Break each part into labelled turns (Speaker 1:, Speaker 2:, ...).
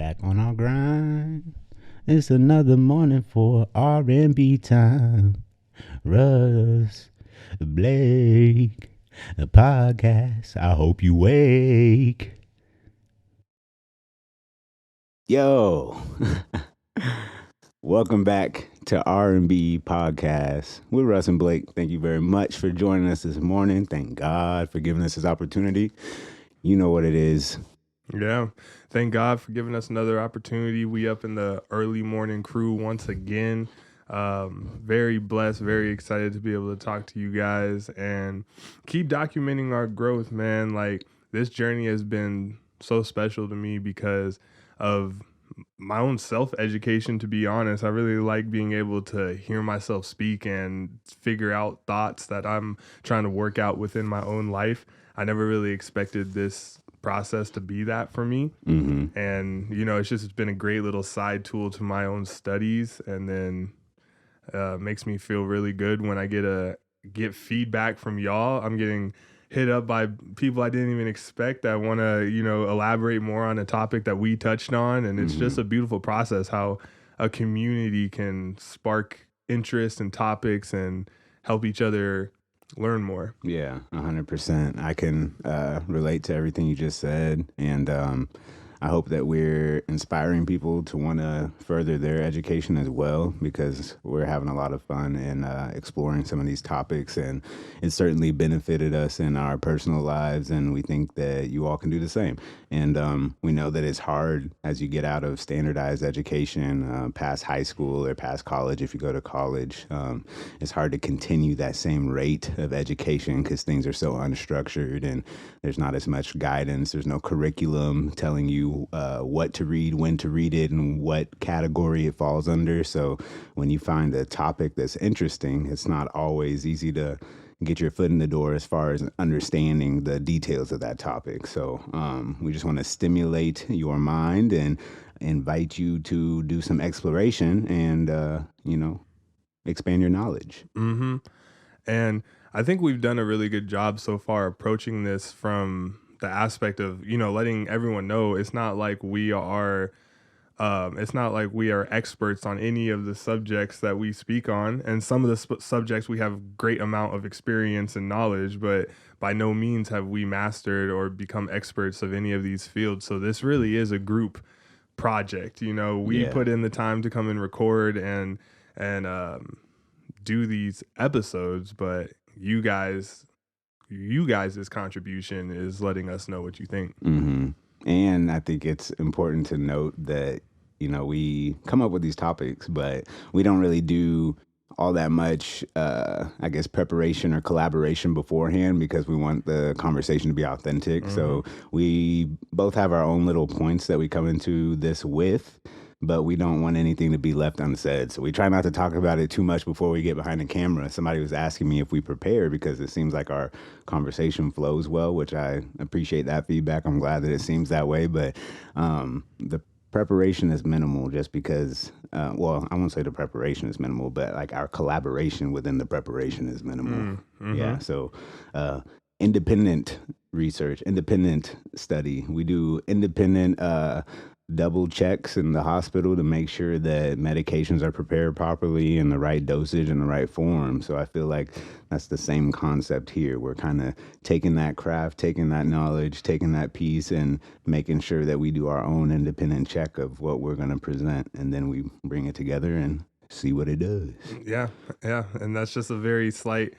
Speaker 1: Back on our grind. It's another morning for R&B time. Russ, Blake, a podcast. I hope you wake. Yo, welcome back to R&B podcast with Russ and Blake. Thank you very much for joining us this morning. Thank God for giving us this opportunity. You know what it is.
Speaker 2: Yeah. Thank God for giving us another opportunity. We up in the early morning crew once again. Very blessed, very excited to be able to talk to you guys and keep documenting our growth, man. Like, this journey has been so special to me because of my own self-education, to be honest. I really like being able to hear myself speak and figure out thoughts that I'm trying to work out within my own life. I never really expected this process to be that for me. And it's just been a great little side tool to my own studies, and then makes me feel really good when I get feedback from y'all. I'm getting hit up by people I didn't even expect that want to elaborate more on a topic that we touched on, and it's just a beautiful process how a community can spark interest in topics and help each other learn more.
Speaker 1: Yeah, 100%. I can relate to everything you just said. And I hope that we're inspiring people to want to further their education as well, because we're having a lot of fun in exploring some of these topics. And it certainly benefited us in our personal lives. And we think that you all can do the same. And we know that it's hard as you get out of standardized education, past high school or past college. If you go to college, it's hard to continue that same rate of education because things are so unstructured and there's not as much guidance. There's no curriculum telling you what to read, when to read it, and what category it falls under. So when you find a topic that's interesting, it's not always easy to get your foot in the door as far as understanding the details of that topic. So we just want to stimulate your mind and invite you to do some exploration and, expand your knowledge.
Speaker 2: And I think we've done a really good job so far approaching this from the aspect of, letting everyone know it's not like we are experts on any of the subjects that we speak on. And some of the subjects we have great amount of experience and knowledge, but by no means have we mastered or become experts of any of these fields. So this really is a group project. We put in the time to come and record and do these episodes, but you guys' contribution is letting us know what you think.
Speaker 1: And I think it's important to note that, we come up with these topics, but we don't really do all that much, preparation or collaboration beforehand because we want the conversation to be authentic. So we both have our own little points that we come into this with, but we don't want anything to be left unsaid. So we try not to talk about it too much before we get behind the camera. Somebody was asking me if we prepare because it seems like our conversation flows well, which I appreciate that feedback. I'm glad that it seems that way. But the preparation is minimal just because, I won't say the preparation is minimal, but like our collaboration within the preparation is minimal. Yeah. So independent research, independent study. We do independent double checks in the hospital to make sure that medications are prepared properly in the right dosage and the right form. So I feel like that's the same concept here. We're kind of taking that craft, taking that knowledge, taking that piece and making sure that we do our own independent check of what we're going to present. And then we bring it together and see what it does.
Speaker 2: Yeah. And that's just a very slight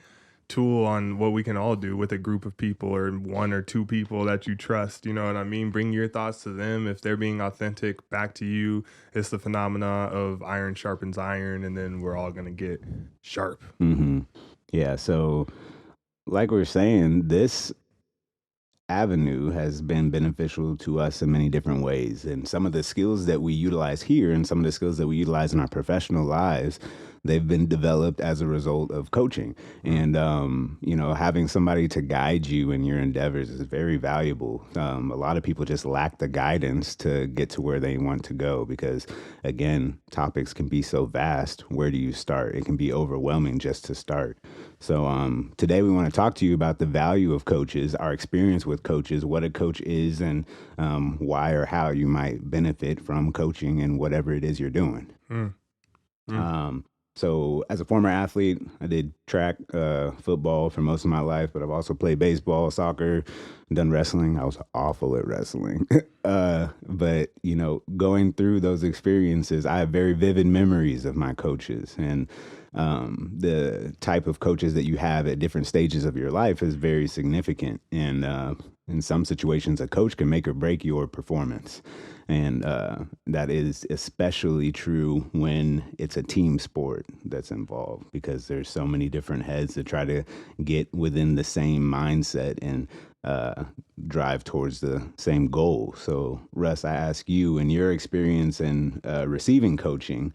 Speaker 2: tool on what we can all do with a group of people or one or two people that you trust. You know what I mean? Bring your thoughts to them. If they're being authentic back to you, it's the phenomena of iron sharpens iron, and then we're all going to get sharp.
Speaker 1: Yeah. So like we're saying, this avenue has been beneficial to us in many different ways. And some of the skills that we utilize here and some of the skills that we utilize in our professional lives, they've been developed as a result of coaching. And, having somebody to guide you in your endeavors is very valuable. A lot of people just lack the guidance to get to where they want to go because, again, topics can be so vast. Where do you start? It can be overwhelming just to start. So today we want to talk to you about the value of coaches, our experience with coaches, what a coach is, and why or how you might benefit from coaching and whatever it is you're doing. So as a former athlete, I did track, football for most of my life, but I've also played baseball, soccer, done wrestling. I was awful at wrestling. But, going through those experiences, I have very vivid memories of my coaches, and the type of coaches that you have at different stages of your life is very significant. And in some situations, a coach can make or break your performance. And that is especially true when it's a team sport that's involved, because there's so many different heads that try to get within the same mindset and drive towards the same goal. So, Russ, I ask you, in your experience in receiving coaching,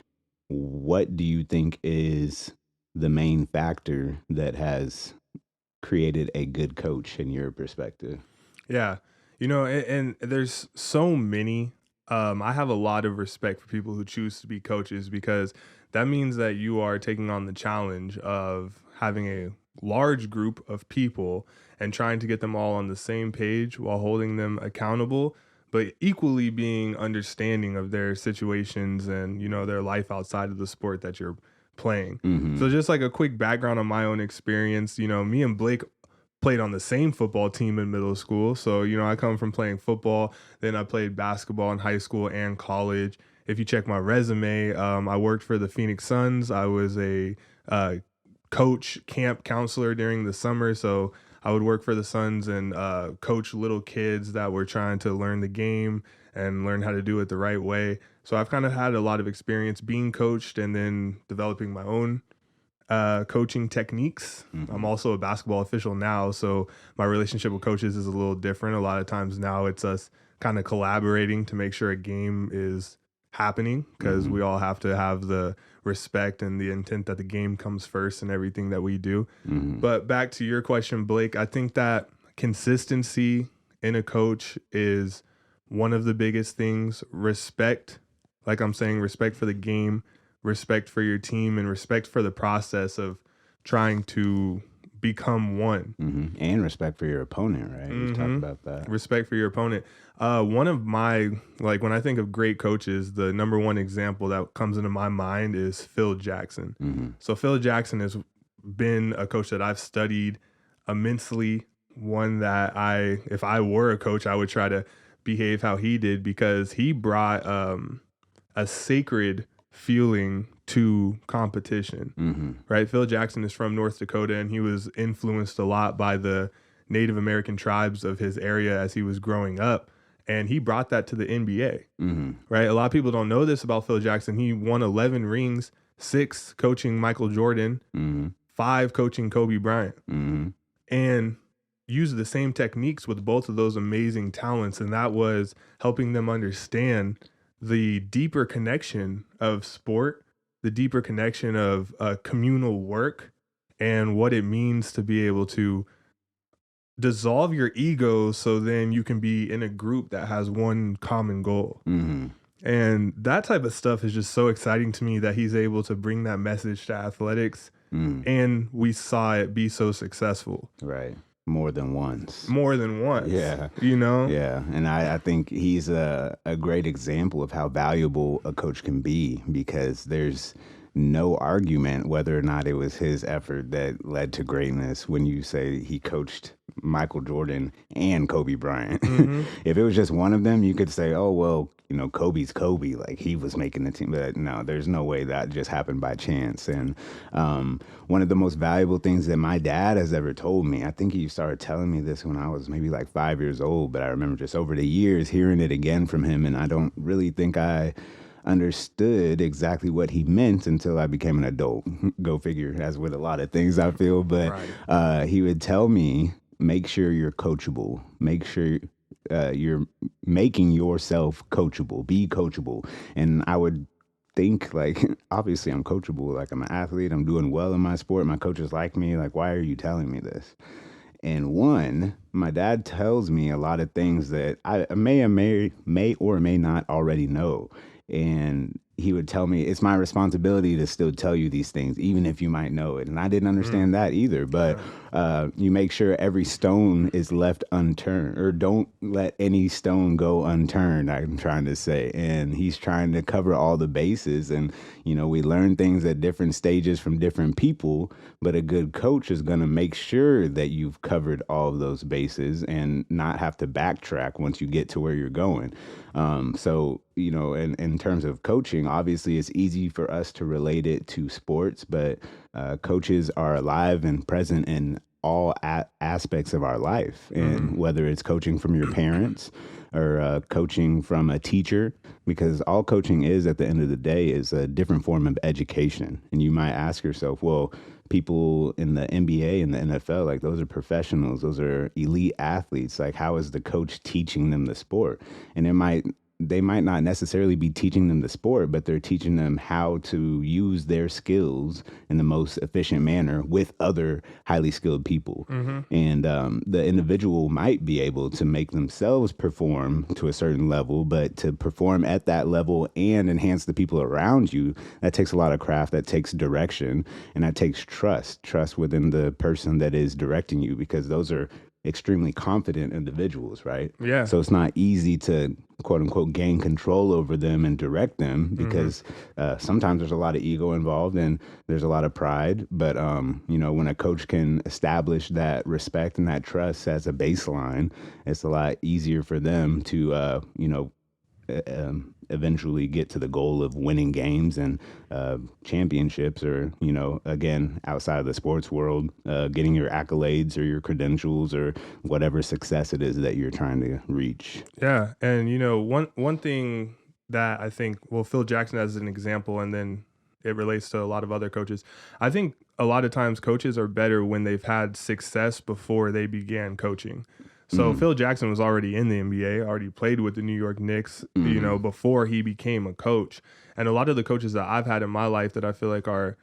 Speaker 1: what do you think is the main factor that has created a good coach in your perspective?
Speaker 2: Yeah. And there's so many. I have a lot of respect for people who choose to be coaches because that means that you are taking on the challenge of having a large group of people and trying to get them all on the same page while holding them accountable, but equally being understanding of their situations and, their life outside of the sport that you're playing. So just like a quick background on my own experience, me and Blake played on the same football team in middle school. So, I come from playing football. Then I played basketball in high school and college. If you check my resume, I worked for the Phoenix Suns. I was a coach, camp counselor during the summer. So I would work for the Suns and coach little kids that were trying to learn the game and learn how to do it the right way. So I've kind of had a lot of experience being coached and then developing my own coaching techniques. I'm also a basketball official now, so my relationship with coaches is a little different. A lot of times now it's us kind of collaborating to make sure a game is happening, because we all have to have the respect and the intent that the game comes first in everything that we do. But back to your question, Blake, I think that consistency in a coach is one of the biggest things. Respect, like I'm saying, respect for the game, respect for your team, and respect for the process of trying to become one.
Speaker 1: And respect for your opponent, right? We've talked about that.
Speaker 2: Respect for your opponent. One of my, when I think of great coaches, the number one example that comes into my mind is Phil Jackson. So Phil Jackson has been a coach that I've studied immensely, one that if I were a coach, I would try to behave how he did, because he brought a sacred feeling to competition, right? Phil Jackson is from North Dakota, and he was influenced a lot by the Native American tribes of his area as he was growing up, and he brought that to the NBA, right? A lot of people don't know this about Phil Jackson. He won 11 rings, 6 coaching Michael Jordan, 5 coaching Kobe Bryant, and used the same techniques with both of those amazing talents, and that was helping them understand the deeper connection of sport, the deeper connection of communal work, and what it means to be able to dissolve your ego so then you can be in a group that has one common goal. And that type of stuff is just so exciting to me that he's able to bring that message to athletics, and we saw it be so successful.
Speaker 1: Right. More than once.
Speaker 2: Yeah.
Speaker 1: Yeah. And I think he's a great example of how valuable a coach can be, because there's no argument whether or not it was his effort that led to greatness when you say he coached Michael Jordan and Kobe Bryant. If it was just one of them, you could say, oh, well, Kobe's Kobe, like he was making the team. But no, there's no way that just happened by chance. And one of the most valuable things that my dad has ever told me, I think he started telling me this when I was maybe like 5 years old, but I remember just over the years hearing it again from him, and I don't really think I understood exactly what he meant until I became an adult. Go figure, as with a lot of things, I feel. But he would tell me, make sure you're coachable. Make sure you're making yourself coachable. Be coachable. And I would think like, obviously I'm coachable, like I'm an athlete, I'm doing well in my sport, my coaches like me, like why are you telling me this? And one, my dad tells me a lot of things that I may or may not already know. And he would tell me it's my responsibility to still tell you these things, even if you might know it. And I didn't
Speaker 2: Mm,
Speaker 1: understand that either. But
Speaker 2: yeah.
Speaker 1: you make sure every stone is left unturned, or don't let any stone go unturned, I'm trying to say. And he's trying to cover all the bases. And, we learn things at different stages from different people, but a good coach is going to make sure that you've covered all of those bases and not have to backtrack once you get to where you're going. So, in terms of coaching, obviously it's easy for us to relate it to sports, but coaches are alive and present in all aspects of our life. And
Speaker 2: Mm-hmm.
Speaker 1: whether it's coaching from your parents or coaching from a teacher, because all coaching is at the end of the day is a different form of education. And you might ask yourself, well, people in the NBA and the NFL, like those are professionals, those are elite athletes. Like, how is the coach teaching them the sport? And they might not necessarily be teaching them the sport, but they're teaching them how to use their skills in the most efficient manner with other highly skilled people.
Speaker 2: Mm-hmm.
Speaker 1: And the individual might be able to make themselves perform to a certain level, but to perform at that level and enhance the people around you, that takes a lot of craft, that takes direction, and that takes trust within the person that is directing you, because those are extremely confident individuals, right?
Speaker 2: Yeah.
Speaker 1: So it's not easy to quote unquote gain control over them and direct them,
Speaker 2: Mm-hmm.
Speaker 1: because sometimes there's a lot of ego involved and there's a lot of pride. But when a coach can establish that respect and that trust as a baseline, it's a lot easier for them to eventually get to the goal of winning games and championships, or again, outside of the sports world, getting your accolades or your credentials or whatever success it is that you're trying to reach.
Speaker 2: Yeah, and one thing that I think, well, Phil Jackson as an example, and then it relates to a lot of other coaches. I think a lot of times coaches are better when they've had success before they began coaching. So
Speaker 1: Mm,
Speaker 2: Phil Jackson was already in the NBA, already played with the New York Knicks,
Speaker 1: mm,
Speaker 2: before he became a coach. And a lot of the coaches that I've had in my life that I feel like are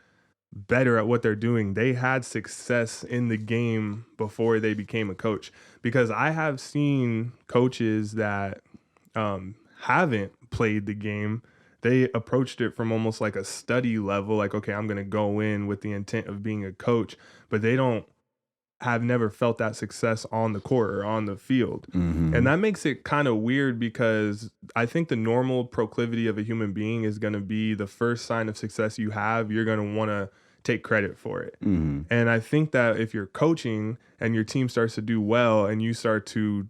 Speaker 2: better at what they're doing, they had success in the game before they became a coach. Because I have seen coaches that haven't played the game. They approached it from almost like a study level, like, okay, I'm going to go in with the intent of being a coach, but they don't have never felt that success on the court or on the field. And
Speaker 1: mm-hmm,
Speaker 2: that makes it kind of weird, because I think the normal proclivity of a human being is going to be the first sign of success you have, you're going to want to take credit for it.
Speaker 1: mm-hmm,
Speaker 2: And I think that if you're coaching and your team starts to do well and you start to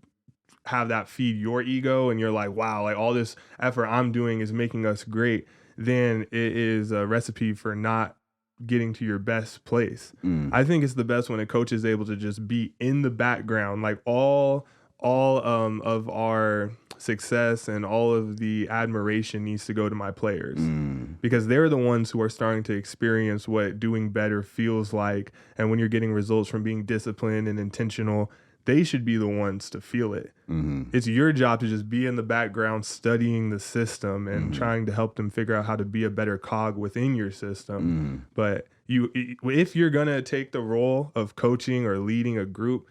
Speaker 2: have that feed your ego and you're like, wow, like all this effort I'm doing is making us great, then it is a recipe for not getting to your best place.
Speaker 1: mm,
Speaker 2: I think it's the best when a coach is able to just be in the background, like all of our success and all of the admiration needs to go to my players,
Speaker 1: mm,
Speaker 2: because they're the ones who are starting to experience what doing better feels like. And when you're getting results from being disciplined and intentional, they should be the ones to feel it.
Speaker 1: mm-hmm,
Speaker 2: It's your job to just be in the background studying the system and
Speaker 1: mm-hmm,
Speaker 2: trying to help them figure out how to be a better cog within your system.
Speaker 1: mm-hmm,
Speaker 2: But if you're going to take the role of coaching or leading a group,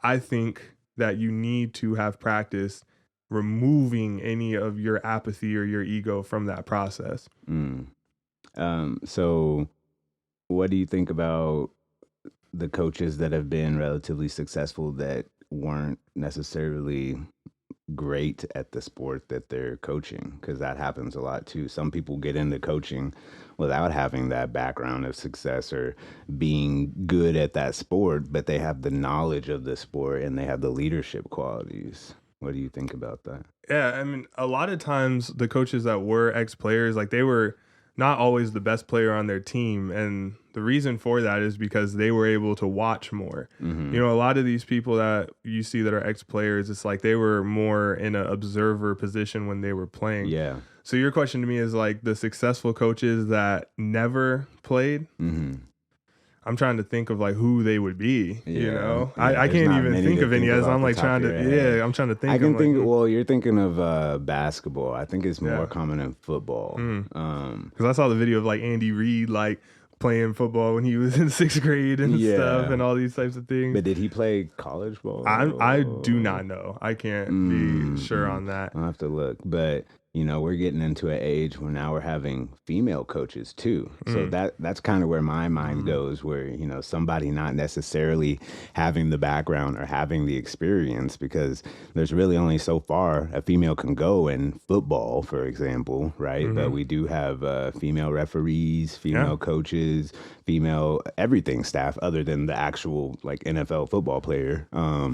Speaker 2: I think that you need to have practice removing any of your apathy or your ego from that process.
Speaker 1: mm. So what do you think about the coaches that have been relatively successful that weren't necessarily great at the sport that they're coaching? Because that happens a lot too. Some people get into coaching without having that background of success or being good at that sport, but they have the knowledge of the sport and they have the leadership qualities. What do you think about that?
Speaker 2: Yeah, I mean, a lot of times the coaches that were ex players, like they were not always the best player on their team. And the reason for that is because they were able to watch more.
Speaker 1: Mm-hmm.
Speaker 2: A lot of these people that you see that are ex players, it's like they were more in an observer position when they were playing.
Speaker 1: Yeah.
Speaker 2: So your question to me is like the successful coaches that never played.
Speaker 1: Mm-hmm.
Speaker 2: I'm trying to think of like who they would be, you
Speaker 1: Yeah,
Speaker 2: know?
Speaker 1: yeah.
Speaker 2: I
Speaker 1: There's
Speaker 2: can't
Speaker 1: not
Speaker 2: even
Speaker 1: many
Speaker 2: think
Speaker 1: to
Speaker 2: of any
Speaker 1: think of
Speaker 2: as I'm
Speaker 1: off the
Speaker 2: like
Speaker 1: top
Speaker 2: trying
Speaker 1: of
Speaker 2: to,
Speaker 1: your head.
Speaker 2: yeah, I'm trying to
Speaker 1: I
Speaker 2: think.
Speaker 1: can
Speaker 2: I'm like,
Speaker 1: think. Well, you're thinking of basketball. I think it's more
Speaker 2: yeah.
Speaker 1: common in football.
Speaker 2: Because I saw the video of like Andy Reid, like playing football when he was in sixth grade and stuff
Speaker 1: Yeah,
Speaker 2: and all these types of things.
Speaker 1: but did he play college
Speaker 2: I do
Speaker 1: ball?
Speaker 2: not know. I can't be sure
Speaker 1: Mm-mm.
Speaker 2: on that.
Speaker 1: I'll have to look. But we're getting into an age where now we're having female coaches too. So
Speaker 2: Mm,
Speaker 1: that's kind of where my mind
Speaker 2: mhm.
Speaker 1: goes, where somebody not necessarily having the background or having the experience, because there's really only so far a female can go in football, for example, right? But we do have female referees,
Speaker 2: Yeah.
Speaker 1: female coaches, female everything staff, other than the actual like NFL football player.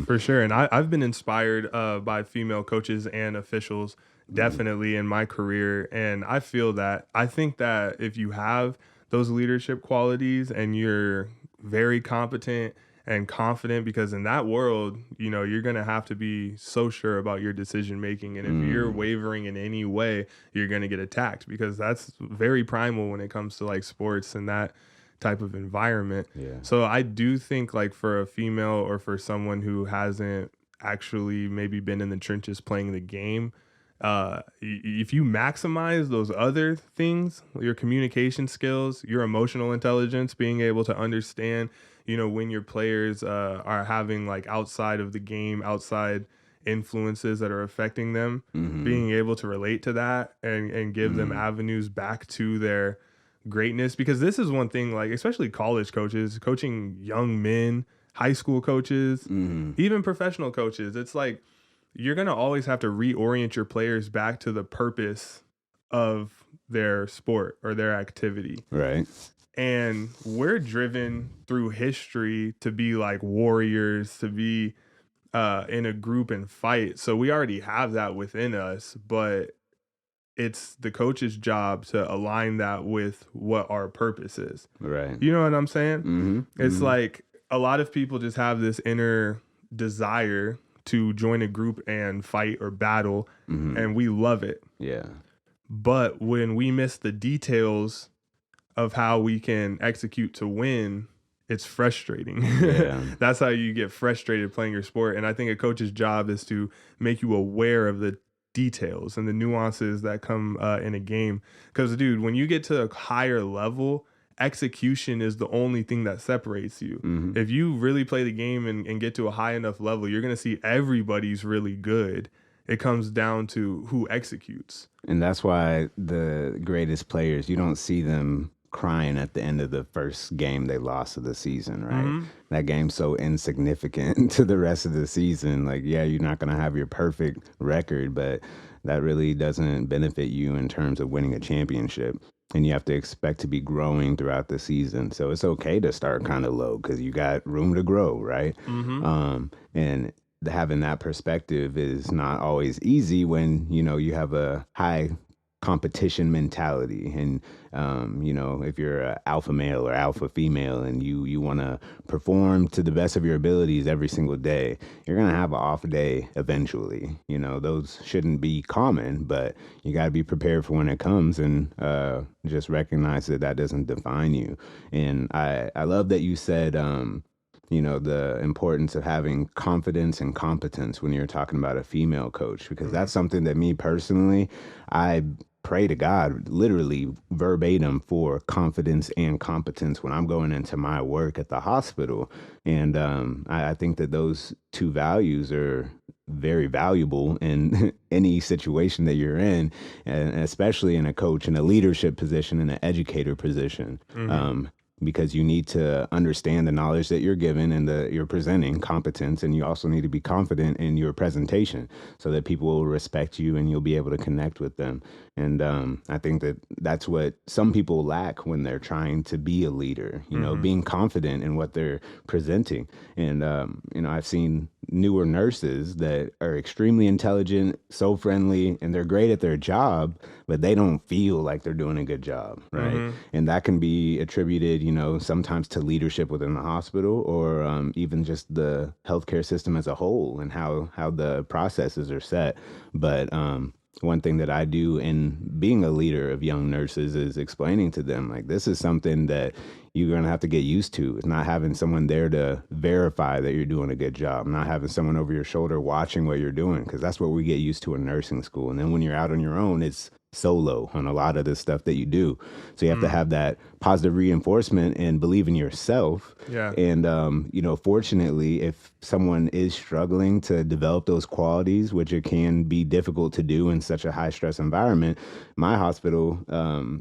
Speaker 2: For sure. And I've been inspired by female coaches and officials definitely in my career. And I feel that I think that if you have those leadership qualities and you're very competent and confident, because in that world, you know, you're going to have to be so sure about your decision making. And if you're
Speaker 1: Mm,
Speaker 2: wavering in any way, you're going to get attacked, because that's very primal when it comes to like sports and that type of environment.
Speaker 1: yeah.
Speaker 2: So I do think like for a female or for someone who hasn't actually maybe been in the trenches playing the game, if you maximize those other things, your communication skills, your emotional intelligence, being able to understand, you know, when your players are having like outside of the game, outside influences that are affecting them,
Speaker 1: Mm-hmm.
Speaker 2: being able to relate to that and give them
Speaker 1: Mm,
Speaker 2: avenues back to their greatness. Because this is one thing, like especially college coaches coaching young men, high school coaches,
Speaker 1: mm,
Speaker 2: even professional coaches, it's like you're going to always have to reorient your players back to the purpose of their sport or their activity.
Speaker 1: right.
Speaker 2: And we're driven through history to be like warriors, to be in a group and fight. So we already have that within us, but it's the coach's job to align that with what our purpose is.
Speaker 1: Right.
Speaker 2: You know what I'm saying?
Speaker 1: Mm-hmm.
Speaker 2: It's
Speaker 1: Mm-hmm.
Speaker 2: like a lot of people just have this inner desire to join a group and fight or battle,
Speaker 1: Mm-hmm.
Speaker 2: and we love it.
Speaker 1: Yeah.
Speaker 2: But when we miss the details of how we can execute to win, it's frustrating.
Speaker 1: Yeah.
Speaker 2: That's how you get frustrated playing your sport. And I think a coach's job is to make you aware of the details and the nuances that come in a game. Because, dude, when you get to a higher level, execution is the only thing that separates you.
Speaker 1: Mm-hmm.
Speaker 2: If you really play the game and get to a high enough level, you're going to see everybody's really good. It comes down to who executes.
Speaker 1: And that's why the greatest players, you don't see them crying at the end of the first game they lost of the season, right?
Speaker 2: Mm-hmm.
Speaker 1: That game's so insignificant to the rest of the season. Like, yeah, you're not going to have your perfect record, but that really doesn't benefit you in terms of winning a championship. And you have to expect to be growing throughout the season. So it's okay to start kind of low because you got room to grow, right?
Speaker 2: Mm-hmm.
Speaker 1: And having that perspective is not always easy when you have a high competition mentality, and if you're an alpha male or alpha female and you want to perform to the best of your abilities every single day, you're going to have an off day eventually. Those shouldn't be common, but you got to be prepared for when it comes, and just recognize that that doesn't define you. And I love that you said the importance of having confidence and competence when you're talking about a female coach, because
Speaker 2: Mm-hmm.
Speaker 1: that's something that me personally, I pray to God literally verbatim for confidence and competence when I'm going into my work at the hospital. And I think that those two values are very valuable in any situation that you're in, and especially in a coach, in a leadership position, in an educator position.
Speaker 2: Mm-hmm.
Speaker 1: Because you need to understand the knowledge that you're given and you're presenting competence, and you also need to be confident in your presentation so that people will respect you and you'll be able to connect with them. And I think that that's what some people lack when they're trying to be a leader,
Speaker 2: Mm-hmm.
Speaker 1: being confident in what they're presenting. And I've seen newer nurses that are extremely intelligent, so friendly, and they're great at their job, but they don't feel like they're doing a good job, right?
Speaker 2: Mm-hmm.
Speaker 1: And that can be attributed, sometimes to leadership within the hospital, or even just the healthcare system as a whole, and how the processes are set. But one thing that I do in being a leader of young nurses is explaining to them, like, this is something that you're going to have to get used to. It's not having someone there to verify that you're doing a good job, not having someone over your shoulder watching what you're doing, because that's what we get used to in nursing school. And then when you're out on your own, it's solo on a lot of the stuff that you do. So you have to have that positive reinforcement and believe in yourself.
Speaker 2: Yeah.
Speaker 1: And, fortunately, if someone is struggling to develop those qualities, which it can be difficult to do in such a high stress environment, my hospital,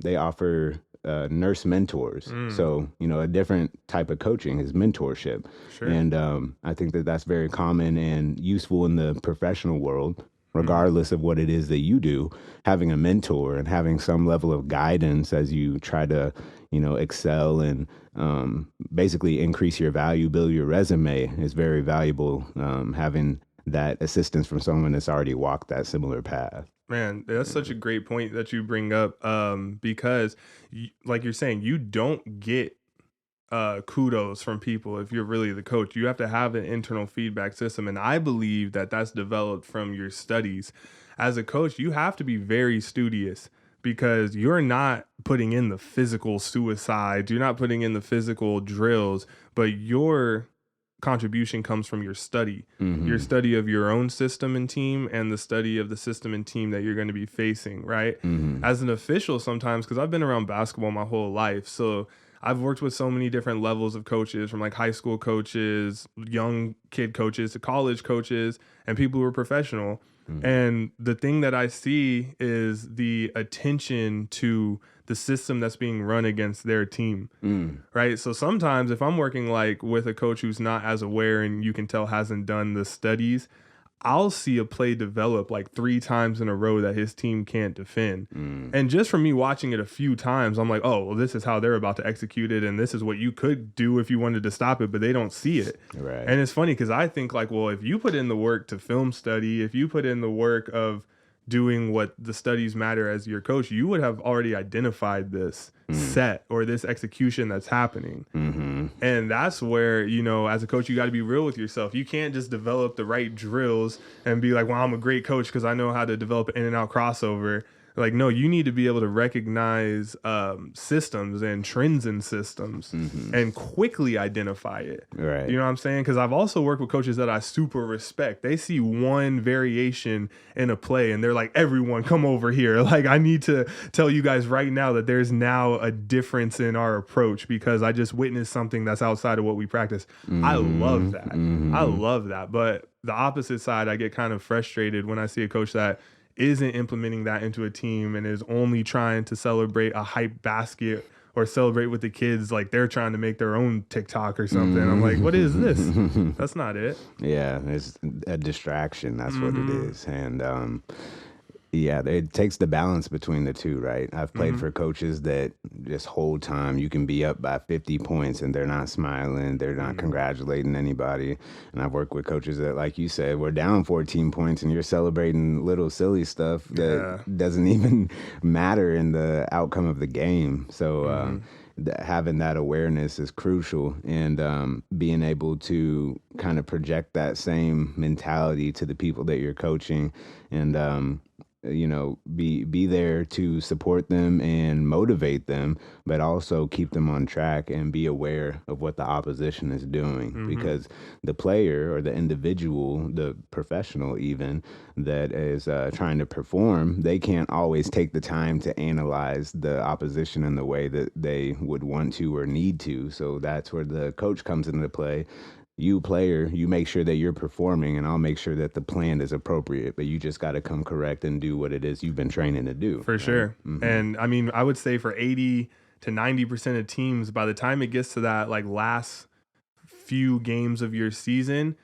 Speaker 1: they offer nurse mentors. So, a different type of coaching is mentorship.
Speaker 2: Sure.
Speaker 1: And I think that that's very common and useful in the professional world, regardless of what it is that you do. Having a mentor and having some level of guidance as you try to, excel and basically increase your value, build your resume is very valuable. Having that assistance from someone that's already walked that similar path.
Speaker 2: Man, that's such a great point that you bring up, because like you're saying, you don't get kudos from people if you're really the coach. You have to have an internal feedback system. And I believe that that's developed from your studies. As a coach, you have to be very studious because you're not putting in the physical suicide. You're not putting in the physical drills, but your contribution comes from your study, your study of your own system and team and the study of the system and team that you're going to be facing, right? As an official sometimes, because I've been around basketball my whole life, so I've worked with so many different levels of coaches, from like high school coaches, young kid coaches, to college coaches, and people who are professional. And the thing that I see is the attention to the system that's being run against their team, right? So sometimes if I'm working like with a coach who's not as aware and you can tell hasn't done the studies, I'll see a play develop like 3 times in a row that his team can't defend. And just from me watching it a few times, I'm like, oh, well, this is how they're about to execute it. And this is what you could do if you wanted to stop it, but they don't see it.
Speaker 1: Right.
Speaker 2: And it's funny because I think like, well, if you put in the work to film study, if you put in the work of doing what the studies matter as your coach, you would have already identified this set or this execution that's happening. And that's where, as a coach, you got to be real with yourself. You can't just develop the right drills and be like, well, I'm a great coach because I know how to develop an in and out crossover. Like, no, you need to be able to recognize systems and trends in systems and quickly identify it.
Speaker 1: Right.
Speaker 2: You know what I'm saying? Because I've also worked with coaches that I super respect. They see one variation in a play and they're like, everyone come over here. Like, I need to tell you guys right now that there's now a difference in our approach because I just witnessed something that's outside of what we practice. I love that. I love that. But the opposite side, I get kind of frustrated when I see a coach that isn't implementing that into a team and is only trying to celebrate a hype basket or celebrate with the kids like they're trying to make their own TikTok or something. I'm like, what is this? That's not it.
Speaker 1: Yeah, it's a distraction. That's what it is. And yeah, it takes the balance between the two, right? I've played for coaches that just whole time you can be up by 50 points and they're not smiling, they're not congratulating anybody. And I've worked with coaches that, like you said, we're down 14 points and you're celebrating little silly stuff that doesn't even matter in the outcome of the game. So having that awareness is crucial, and being able to kind of project that same mentality to the people that you're coaching, and be there to support them and motivate them, but also keep them on track and be aware of what the opposition is doing, because the player or the individual, the professional even, that is trying to perform, they can't always take the time to analyze the opposition in the way that they would want to or need to. So that's where the coach comes into play. You player, you make sure that you're performing, and I'll make sure that the plan is appropriate, but you just got to come correct and do what it is you've been training to do.
Speaker 2: For sure. And I mean, I would say for 80 to 90% of teams, by the time it gets to that like last few games of your season,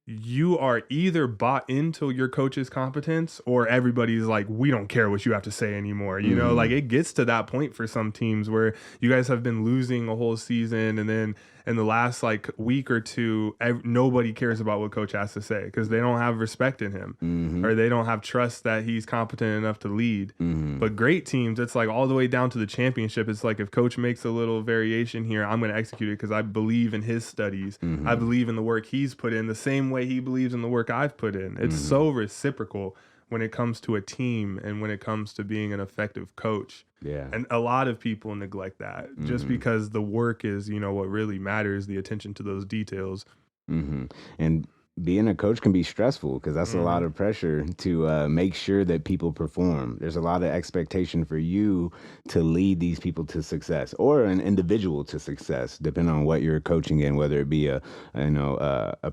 Speaker 2: you are either bought into your coach's competence or everybody's like, we don't care what you have to say anymore. You know, like it gets to that point for some teams where you guys have been losing a whole season, and then in the last like week or two, nobody cares about what coach has to say because they don't have respect in him, or they don't have trust that he's competent enough to lead. But great teams, it's like all the way down to the championship. It's like, if coach makes a little variation here, I'm going to execute it because I believe in his studies. I believe in the work he's put in the same way he believes in the work I've put in. It's so reciprocal when it comes to a team and when it comes to being an effective coach.
Speaker 1: Yeah.
Speaker 2: And a lot of people neglect that just because the work is, what really matters, the attention to those details.
Speaker 1: And being a coach can be stressful because that's a lot
Speaker 2: Mm-hmm.
Speaker 1: of pressure to make sure that people perform. There's a lot of expectation for you to lead these people to success, or an individual to success, depending on what you're coaching in, whether it be a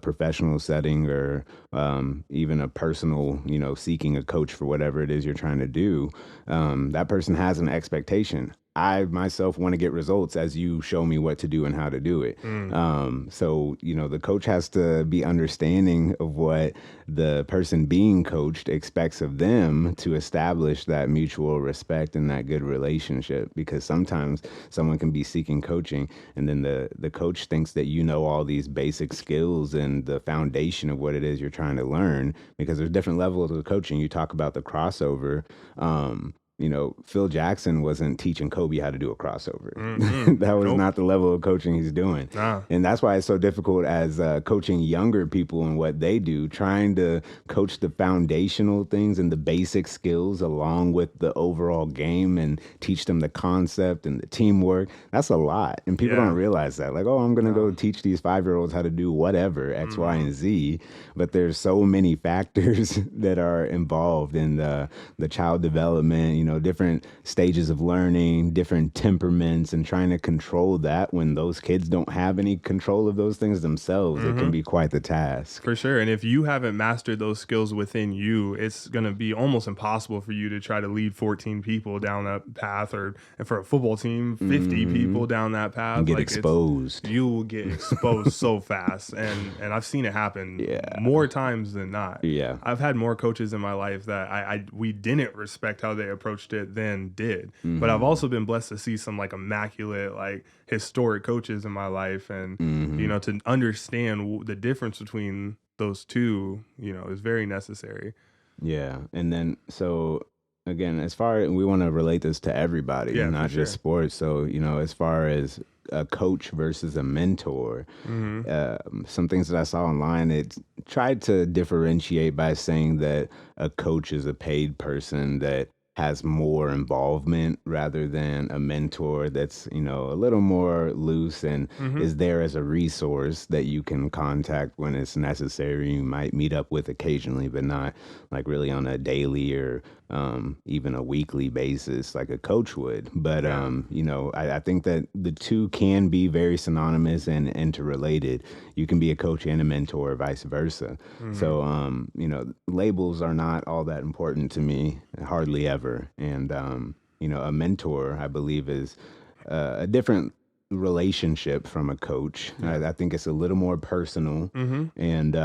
Speaker 1: professional setting or even a personal, seeking a coach for whatever it is you're trying to do. That person has an expectation. I myself want to get results as you show me what to do and how to do it. So, the coach has to be understanding of what the person being coached expects of them to establish that mutual respect and that good relationship. Because sometimes someone can be seeking coaching and then the coach thinks that all these basic skills and the foundation of what it is you're trying to learn, because there's different levels of coaching. You talk about the crossover. Phil Jackson wasn't teaching Kobe how to do a crossover. That was
Speaker 2: Nope.
Speaker 1: not the level of coaching he's doing.
Speaker 2: Nah.
Speaker 1: And that's why it's so difficult as coaching younger people and what they do, trying to coach the foundational things and the basic skills along with the overall game and teach them the concept and the teamwork. That's a lot. And people don't
Speaker 2: Yeah.
Speaker 1: realize that. Like, oh, I'm going to go teach these 5-year-olds how to do whatever, X, Y, and Z. But there's so many factors that are involved in the child development, different stages of learning, different temperaments, and trying to control that when those kids don't have any control of those things themselves. It can be quite the task.
Speaker 2: For sure. And if you haven't mastered those skills within you, it's going to be almost impossible for you to try to lead 14 people down that path, and for a football team, 50 people down that path.
Speaker 1: And get exposed.
Speaker 2: You will get exposed so fast. And I've seen it happen more times than not.
Speaker 1: Yeah.
Speaker 2: I've had more coaches in my life that we didn't respect how they approached it than did. But I've also been blessed to see some immaculate, historic coaches in my life. And, to understand the difference between those two, is very necessary.
Speaker 1: Yeah. And then, so again, as far as we want to relate this to everybody,
Speaker 2: Yeah,
Speaker 1: not
Speaker 2: for
Speaker 1: just
Speaker 2: sure.
Speaker 1: sports. So, as far as a coach versus a mentor, some things that I saw online, it tried to differentiate by saying that a coach is a paid person that has more involvement rather than a mentor that's, a little more loose and is there as a resource that you can contact when it's necessary. You might meet up with occasionally, but not really on a daily or even a weekly basis like a coach would. But, I think that the two can be very synonymous and interrelated. You can be a coach and a mentor, or vice versa. So, labels are not all that important to me, hardly ever. And, a mentor, I believe, is a different relationship from a coach. I think it's a little more personal. And,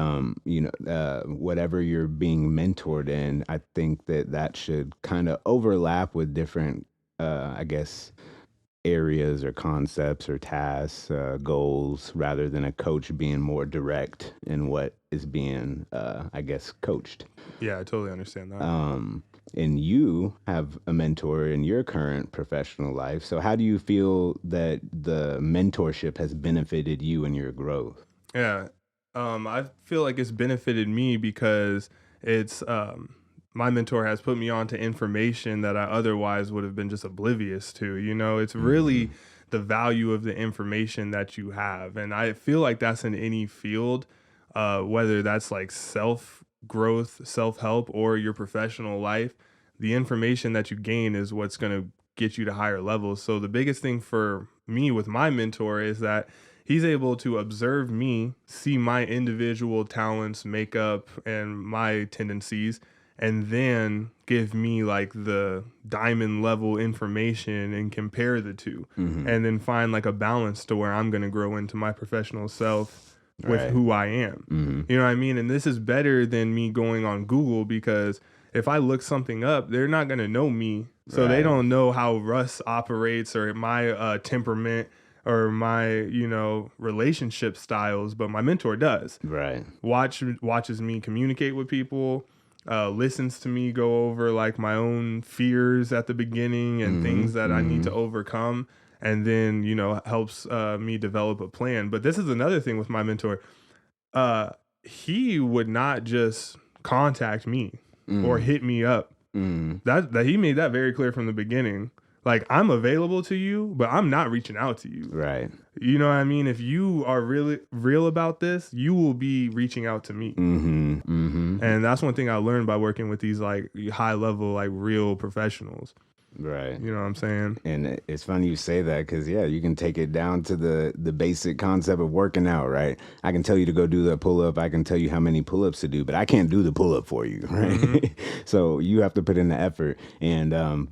Speaker 1: whatever you're being mentored in, I think that should kind of overlap with different, I guess, areas or concepts or tasks, goals, rather than a coach being more direct in what is being, I guess, coached.
Speaker 2: Yeah, I totally understand that.
Speaker 1: And you have a mentor in your current professional life. So how do you feel that the mentorship has benefited you in your growth?
Speaker 2: Yeah. I feel like it's benefited me because it's my mentor has put me on to information that I otherwise would have been just oblivious to. It's really the value of the information that you have. And I feel like that's in any field, whether that's self growth, self help, or your professional life. The information that you gain is what's going to get you to higher levels. So the biggest thing for me with my mentor is that he's able to observe me, see my individual talents, makeup, and my tendencies, and then give me the diamond level information and compare the two, and then find a balance to where I'm going to grow into my professional self with who I am. You know what I mean? And this is better than me going on Google, because if I look something up, they're not going to know me. So they don't know how Russ operates or my temperament or my, relationship styles, but my mentor does.
Speaker 1: Right.
Speaker 2: Watches me communicate with people, listens to me go over my own fears at the beginning and things that I need to overcome, and then, helps me develop a plan. But this is another thing with my mentor. He would not just contact me. or hit me up. That he made that very clear from the beginning. Like, I'm available to you, but I'm not reaching out to you.
Speaker 1: Right.
Speaker 2: You know what I mean? If you are really real about this, you will be reaching out to me. And that's one thing I learned by working with these like high level, like real professionals.
Speaker 1: Right.
Speaker 2: You know what I'm saying?
Speaker 1: And it's funny you say that because, yeah, you can take it down to the basic concept of working out, right? I can tell you to go do the pull up. I can tell you how many pull ups to do, but I can't do the pull up for you, right? So you have to put in the effort. And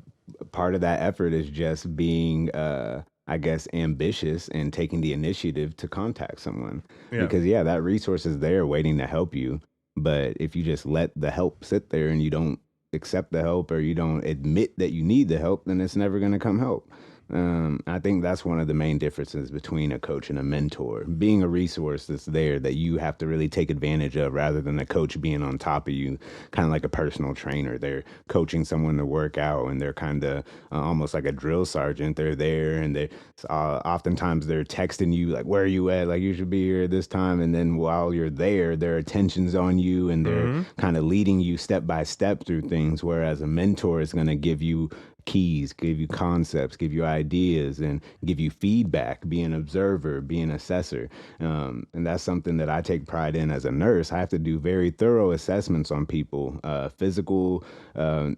Speaker 1: part of that effort is just being, I guess, ambitious and taking the initiative to contact someone.
Speaker 2: Yeah.
Speaker 1: Because, yeah, that resource is there waiting to help you. But if you just let the help sit there and you don't accept the help or you don't admit that you need the help, then it's never going to come help. I think that's one of the main differences between a coach and a mentor. Being a resource that's there that you have to really take advantage of rather than a coach being on top of you, kind of like a personal trainer. They're coaching someone to work out and they're kind of almost like a drill sergeant. They're there and they oftentimes they're texting you like, where are you at? Like, you should be here this time. And then while you're there, their attention's on you and they're kind of leading you step by step through things. Whereas a mentor is going to give you keys, give you concepts, give you ideas, and give you feedback, be an observer, be an assessor. And that's something that I take pride in as a nurse. I have to do very thorough assessments on people, physical,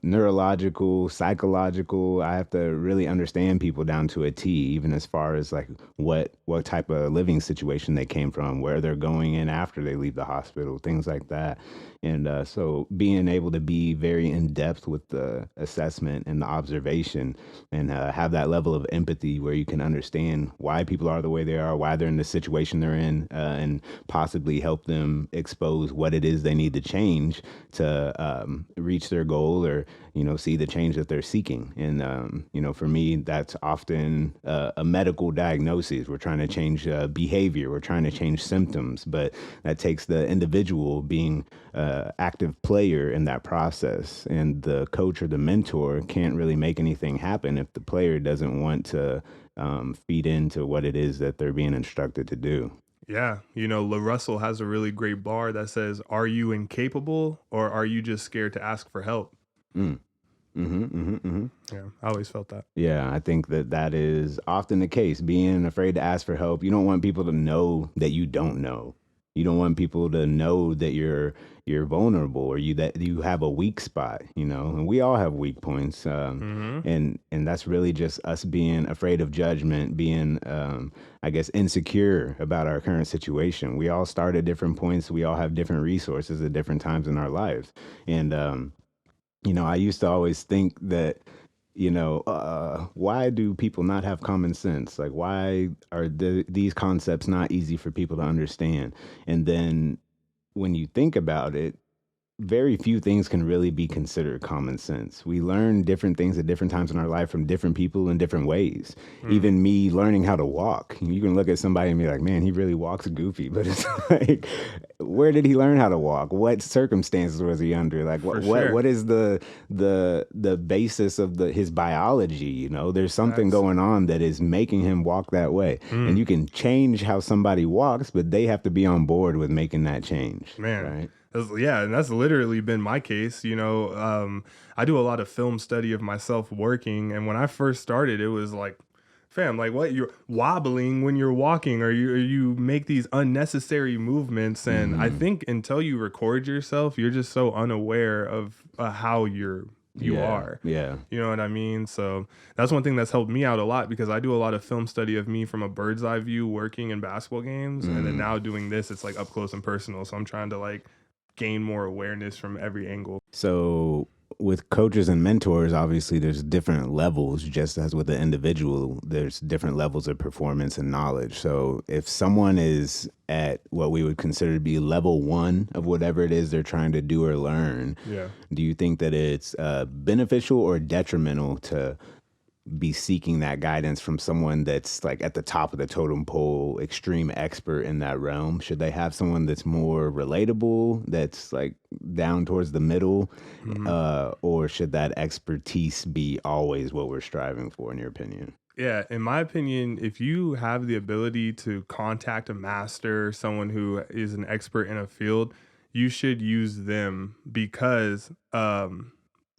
Speaker 1: neurological, psychological. I have to really understand people down to a T, even as far as like what type of living situation they came from, where they're going in after they leave the hospital, things like that. And so being able to be very in depth with the assessment and the observation and have that level of empathy where you can understand why people are the way they are, why they're in the situation they're in, and possibly help them expose what it is they need to change to reach their goal or, you know, see the change that they're seeking. And, you know, for me, that's often a medical diagnosis. We're trying to change behavior. We're trying to change symptoms, but that takes the individual being active player in that process. And the coach or the mentor can't really make anything happen if the player doesn't want to feed into what it is that they're being instructed to do.
Speaker 2: Yeah. You know, Russell has a really great bar that says, are you incapable or are you just scared to ask for help? Yeah, I always felt that.
Speaker 1: Yeah, I think that is often the case. Being afraid to ask for help. You don't want people to know that you don't know. You don't want people to know that you're vulnerable or that you have a weak spot, you know. And we all have weak points, and that's really just us being afraid of judgment, being I guess insecure about our current situation. We all start at different points. We all have different resources at different times in our lives, and you know, I used to always think that, you know, why do people not have common sense? Like, why are these concepts not easy for people to understand? And then when you think about it, very few things can really be considered common sense. We learn different things at different times in our life from different people in different ways. Even me learning how to walk, you can look at somebody and be like, man, he really walks goofy. But it's like, where did he learn how to walk? What circumstances was he under? Like, what is the basis of his biology? You know, there's something going on that is making him walk that way. And you can change how somebody walks, but they have to be on board with making that change.
Speaker 2: Man.
Speaker 1: Right?
Speaker 2: Yeah, and that's literally been my case. You know, I do a lot of film study of myself working, and when I first started, it was like, fam, like what, you're wobbling when you're walking, or you make these unnecessary movements, and I think until you record yourself, you're just so unaware of how you are.
Speaker 1: Yeah.
Speaker 2: You know what I mean? So that's one thing that's helped me out a lot because I do a lot of film study of me from a bird's eye view working in basketball games, and then now doing this, it's like up close and personal. So I'm trying to like gain more awareness from every angle.
Speaker 1: So with coaches and mentors, obviously there's different levels, just as with the individual, there's different levels of performance and knowledge. So if someone is at what we would consider to be level one of whatever it is they're trying to do or learn, do you think that it's beneficial or detrimental to be seeking that guidance from someone that's like at the top of the totem pole, extreme expert in that realm? Should they have someone that's more relatable, that's like down towards the middle, or should that expertise be always what we're striving for, in your opinion?
Speaker 2: Yeah, in my opinion, if you have the ability to contact a master, someone who is an expert in a field, you should use them because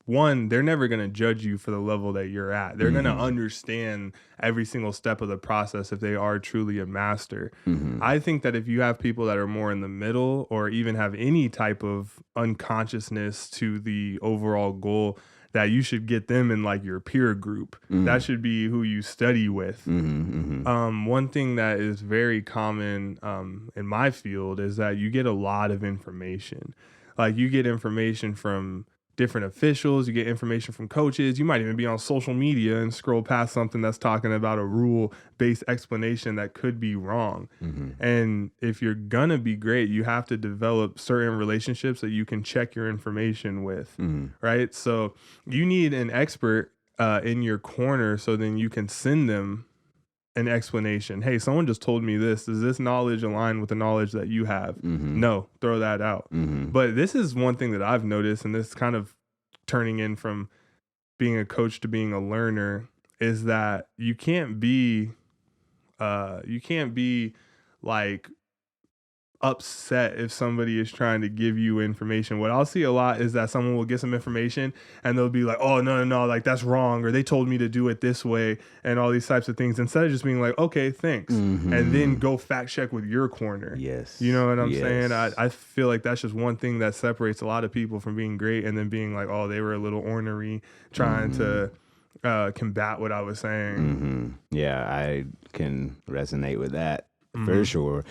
Speaker 2: one, they're never going to judge you for the level that you're at. They're going to understand every single step of the process if they are truly a master. I think that if you have people that are more in the middle or even have any type of unconsciousness to the overall goal, that you should get them in like your peer group. That should be who you study with. One thing that is very common in my field is that you get a lot of information. Like you get information from different officials, you get information from coaches, you might even be on social media and scroll past something that's talking about a rule-based explanation that could be wrong. And if you're gonna be great, you have to develop certain relationships that you can check your information with, right? So you need an expert in your corner so then you can send them an explanation. Hey, someone just told me this. Does this knowledge align with the knowledge that you have? No, throw that out. But this is one thing that I've noticed, and this kind of turning in from being a coach to being a learner, is that you can't be like upset if somebody is trying to give you information. What I'll see a lot is that someone will get some information and they'll be like, oh, no, like that's wrong, or they told me to do it this way, and all these types of things, instead of just being like, okay, thanks, and then go fact check with your corner.
Speaker 1: Yes.
Speaker 2: You know what I'm saying? I feel like that's just one thing that separates a lot of people from being great and then being like, oh, they were a little ornery trying to combat what I was saying.
Speaker 1: Yeah, I can resonate with that. For sure,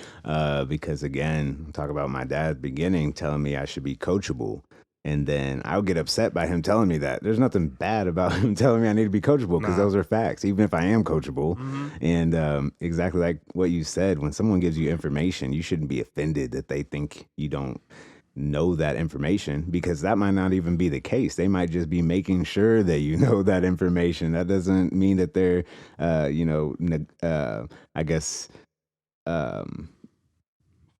Speaker 1: because again, talk about my dad beginning telling me I should be coachable, and then I'll get upset by him telling me that. There's nothing bad about him telling me I need to be coachable because those are facts, even if I am coachable. And exactly like what you said, when someone gives you information, you shouldn't be offended that they think you don't know that information, because that might not even be the case. They might just be making sure that you know that information. That doesn't mean that they're, I guess,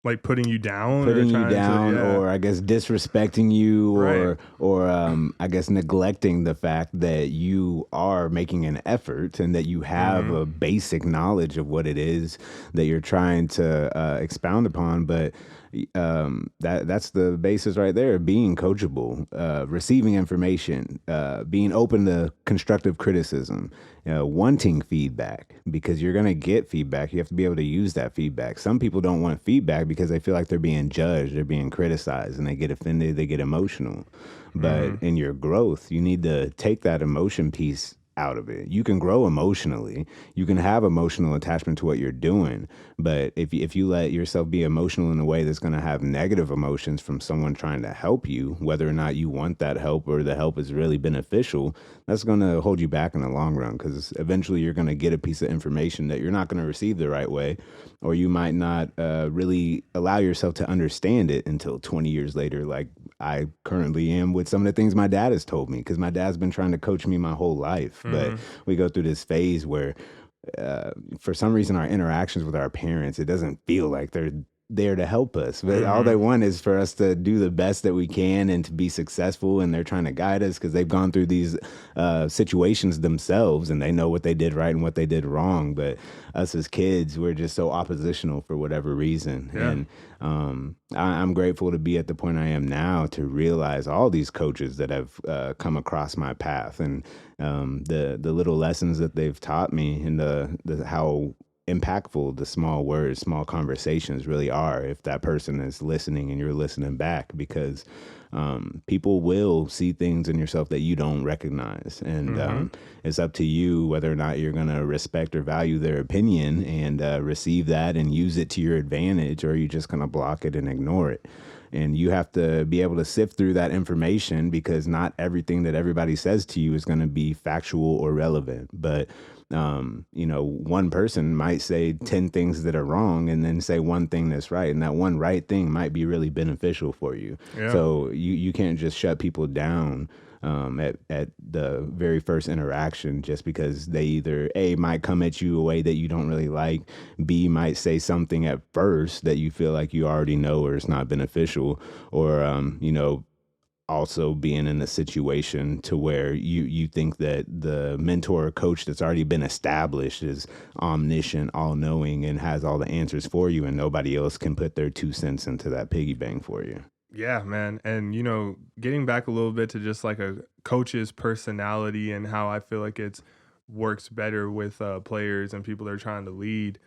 Speaker 2: like putting you down,
Speaker 1: or I guess disrespecting you, or I guess neglecting the fact that you are making an effort and that you have a basic knowledge of what it is that you're trying to expound upon. But that's the basis right there: being coachable, receiving information, being open to constructive criticism, wanting feedback, because you're going to get feedback. You have to be able to use that feedback. Some people don't want feedback because they feel like they're being judged, they're being criticized, and they get offended, they get emotional. But in your growth, you need to take that emotion piece out of it. You can grow emotionally. You can have emotional attachment to what you're doing. But if you let yourself be emotional in a way that's going to have negative emotions from someone trying to help you, whether or not you want that help or the help is really beneficial, that's going to hold you back in the long run, because eventually you're going to get a piece of information that you're not going to receive the right way, or you might not really allow yourself to understand it until 20 years later, like I currently am with some of the things my dad has told me, because my dad's been trying to coach me my whole life. But we go through this phase where for some reason our interactions with our parents, it doesn't feel like they're there to help us, but all they want is for us to do the best that we can and to be successful, and they're trying to guide us because they've gone through these situations themselves and they know what they did right and what they did wrong. But us as kids, we're just so oppositional for whatever reason. And I'm grateful to be at the point I am now to realize all these coaches that have come across my path, and the little lessons that they've taught me, and the how impactful the small words, small conversations really are, if that person is listening and you're listening back, because people will see things in yourself that you don't recognize. And it's up to you whether or not you're going to respect or value their opinion and receive that and use it to your advantage, or you're just going to block it and ignore it. And you have to be able to sift through that information, because not everything that everybody says to you is going to be factual or relevant. But one person might say 10 things that are wrong and then say one thing that's right. And that one right thing might be really beneficial for you. Yeah. So you can't just shut people down at the very first interaction, just because they either A, might come at you a way that you don't really like, B, might say something at first that you feel like you already know or it's not beneficial, or, also being in a situation to where you think that the mentor or coach that's already been established is omniscient, all-knowing, and has all the answers for you, and nobody else can put their 2 cents into that piggy bank for you.
Speaker 2: Yeah, man. And, getting back a little bit to just like a coach's personality and how I feel like it's works better with players and people that are trying to lead.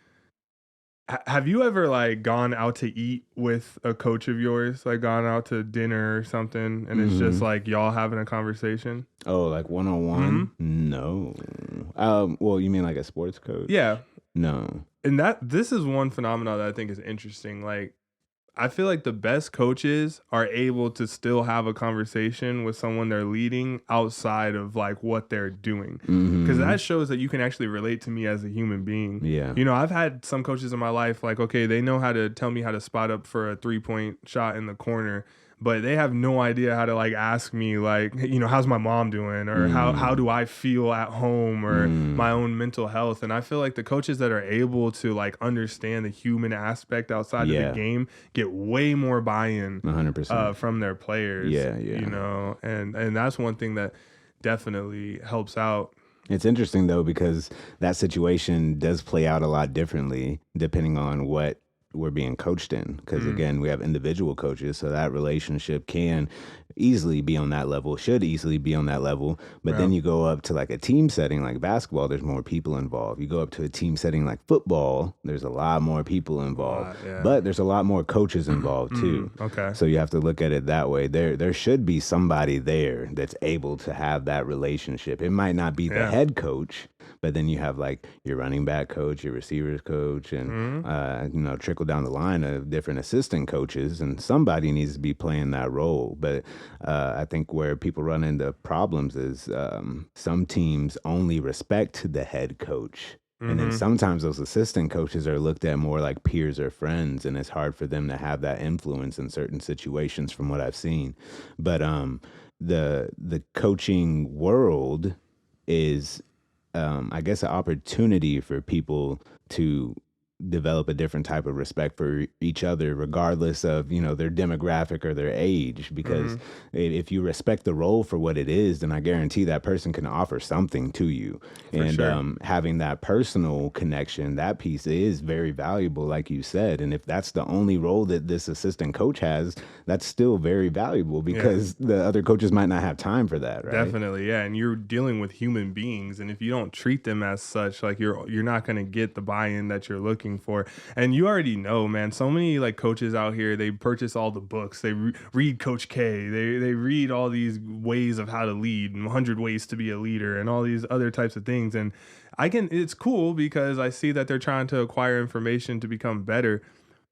Speaker 2: Have you ever like gone out to eat with a coach of yours, like gone out to dinner or something, and it's just
Speaker 1: Hmm.
Speaker 2: like y'all having a conversation?
Speaker 1: Oh, like one on
Speaker 2: Hmm.
Speaker 1: one? No. Well, you mean like a sports coach?
Speaker 2: Yeah,
Speaker 1: No.
Speaker 2: and this is one phenomenon that I think is interesting. Like, I feel like the best coaches are able to still have a conversation with someone they're leading outside of like what they're doing. Cause
Speaker 1: Hmm.
Speaker 2: that shows that you can actually relate to me as a human being.
Speaker 1: Yeah.
Speaker 2: I've had some coaches in my life, like, okay, they know how to tell me how to spot up for a 3-point shot in the corner, but they have no idea how to like ask me like, how's my mom doing, or how
Speaker 1: Mm.
Speaker 2: do I feel at home, or
Speaker 1: Mm.
Speaker 2: my own mental health. And I feel like the coaches that are able to like understand the human aspect outside of the
Speaker 1: Yeah.
Speaker 2: game get way more buy-in
Speaker 1: 100%.
Speaker 2: from their players,
Speaker 1: Yeah, yeah.
Speaker 2: and that's one thing that definitely helps out.
Speaker 1: It's interesting though because that situation does play out a lot differently depending on what we're being coached in. Because
Speaker 2: Mm,
Speaker 1: again, we have individual coaches, so that relationship can easily be on that level, should easily be on that level. But
Speaker 2: yeah,
Speaker 1: then you go up to like a team setting like basketball, there's more people involved. You go up to a team setting like football, there's a lot more people
Speaker 2: a
Speaker 1: involved,
Speaker 2: lot, yeah.
Speaker 1: but there's a lot more coaches involved too.
Speaker 2: Okay,
Speaker 1: So you have to look at it that way. There should be somebody there that's able to have that relationship. It might not be the
Speaker 2: yeah.
Speaker 1: head coach, but then you have like your running back coach, your receivers coach, and
Speaker 2: Mm,
Speaker 1: trickle down the line of different assistant coaches, and somebody needs to be playing that role. But I think where people run into problems is some teams only respect the head coach. And then
Speaker 2: mm-hmm.
Speaker 1: sometimes those assistant coaches are looked at more like peers or friends, and it's hard for them to have that influence in certain situations, from what I've seen. But the coaching world is I guess, an opportunity for people to develop a different type of respect for each other, regardless of their demographic or their age. Because
Speaker 2: Mm-hmm.
Speaker 1: if you respect the role for what it is, then I guarantee that person can offer something to you.
Speaker 2: For
Speaker 1: And
Speaker 2: sure.
Speaker 1: having that personal connection, that piece is very valuable, like you said. And if that's the only role that this assistant coach has, that's still very valuable
Speaker 2: Yeah.
Speaker 1: because the other coaches might not have time for that, right?
Speaker 2: Definitely, yeah, and you're dealing with human beings, and if you don't treat them as such, like you're not gonna get the buy-in that you're looking for. And you already know, man. So many like coaches out here, they purchase all the books. They read Coach K. They read all these ways of how to lead, and 100 ways to be a leader, and all these other types of things. And it's cool because I see that they're trying to acquire information to become better,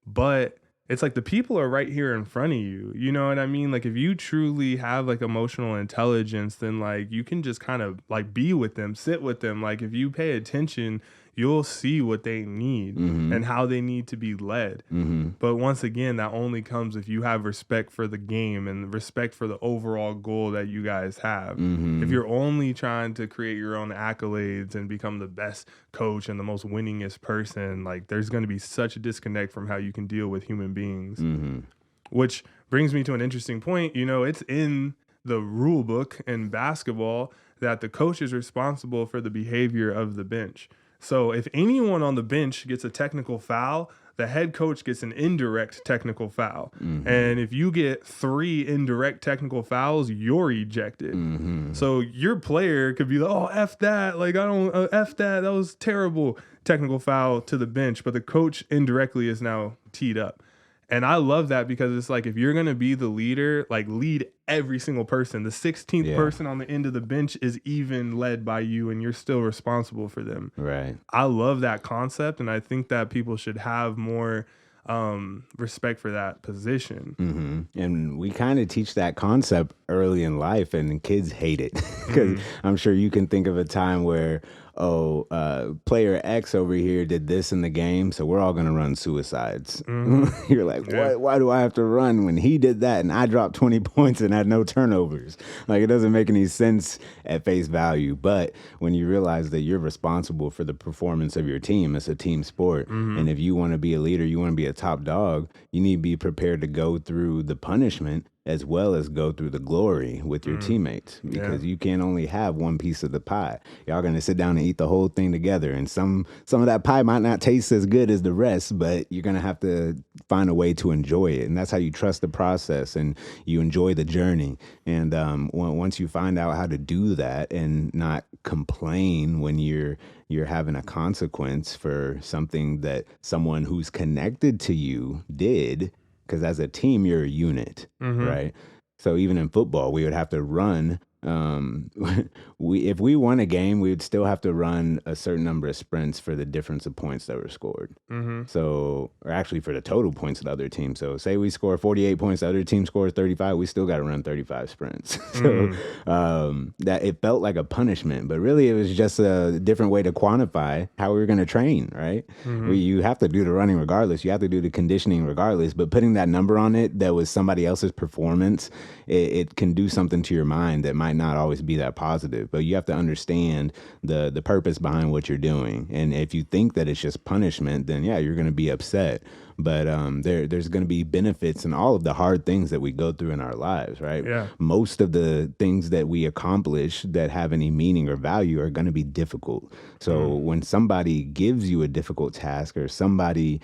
Speaker 2: but it's like the people are right here in front of you. You know what I mean? Like if you truly have like emotional intelligence, then like you can just kind of like be with them, sit with them. Like if you pay attention, you'll see what they need
Speaker 1: Mm-hmm.
Speaker 2: and how they need to be led.
Speaker 1: Mm-hmm.
Speaker 2: But once again, that only comes if you have respect for the game and respect for the overall goal that you guys have. If
Speaker 1: Mm-hmm.
Speaker 2: you're only trying to create your own accolades and become the best coach and the most winningest person, like there's going to be such a disconnect from how you can deal with human beings.
Speaker 1: Mm-hmm.
Speaker 2: Which brings me to an interesting point. It's in the rule book in basketball that the coach is responsible for the behavior of the bench. So if anyone on the bench gets a technical foul, the head coach gets an indirect technical foul.
Speaker 1: Mm-hmm.
Speaker 2: And if you get 3 indirect technical fouls, you're ejected.
Speaker 1: Mm-hmm.
Speaker 2: So your player could be like, oh, F that. Like, I don't, F that. That was terrible. Technical foul to the bench. But the coach indirectly is now teed up. And I love that because it's like if you're going to be the leader, like lead every single person. The 16th
Speaker 1: Yeah.
Speaker 2: person on the end of the bench is even led by you and you're still responsible for them.
Speaker 1: Right.
Speaker 2: I love that concept and I think that people should have more respect for that position.
Speaker 1: Mm-hmm. And we kind of teach that concept early in life, and kids hate it because
Speaker 2: Mhm.
Speaker 1: I'm sure you can think of a time where, player X over here did this in the game, so we're all going to run suicides.
Speaker 2: Mhm.
Speaker 1: You're like,
Speaker 2: Yeah.
Speaker 1: why do I have to run when he did that and I dropped 20 points and had no turnovers? Like, it doesn't make any sense at face value. But when you realize that you're responsible for the performance of your team, it's a team sport.
Speaker 2: Mhm.
Speaker 1: And if you want to be a leader, you want to be a top dog, you need to be prepared to go through the punishment as well as go through the glory with your teammates,
Speaker 2: Yeah.
Speaker 1: because you can't only have one piece of the pie. Y'all gonna sit down and eat the whole thing together, and some of that pie might not taste as good as the rest, but you're gonna have to find a way to enjoy it, and that's how you trust the process and you enjoy the journey. And once you find out how to do that and not complain when you're having a consequence for something that someone who's connected to you did, because as a team you're a unit,
Speaker 2: Mm-hmm.
Speaker 1: right? So even in football we would have to run, we if we won a game we would still have to run a certain number of sprints for the difference of points that were scored.
Speaker 2: Mm-hmm.
Speaker 1: So, or actually for the total points of the other team. So, say we score 48 points, the other team scores 35, we still got to run 35 sprints. So, that it felt like a punishment, but really it was just a different way to quantify how we were going to train, right? You have to do the running regardless, you have to do the conditioning regardless, but putting that number on it that was somebody else's performance, it can do something to your mind that might not always be that positive. But you have to understand the purpose behind what you're doing. And if you think that it's just punishment, then yeah, you're going to be upset. But there's going to be benefits in all of the hard things that we go through in our lives, right?
Speaker 2: Yeah.
Speaker 1: Most of the things that we accomplish that have any meaning or value are going to be difficult. So when somebody gives you a difficult task, or somebody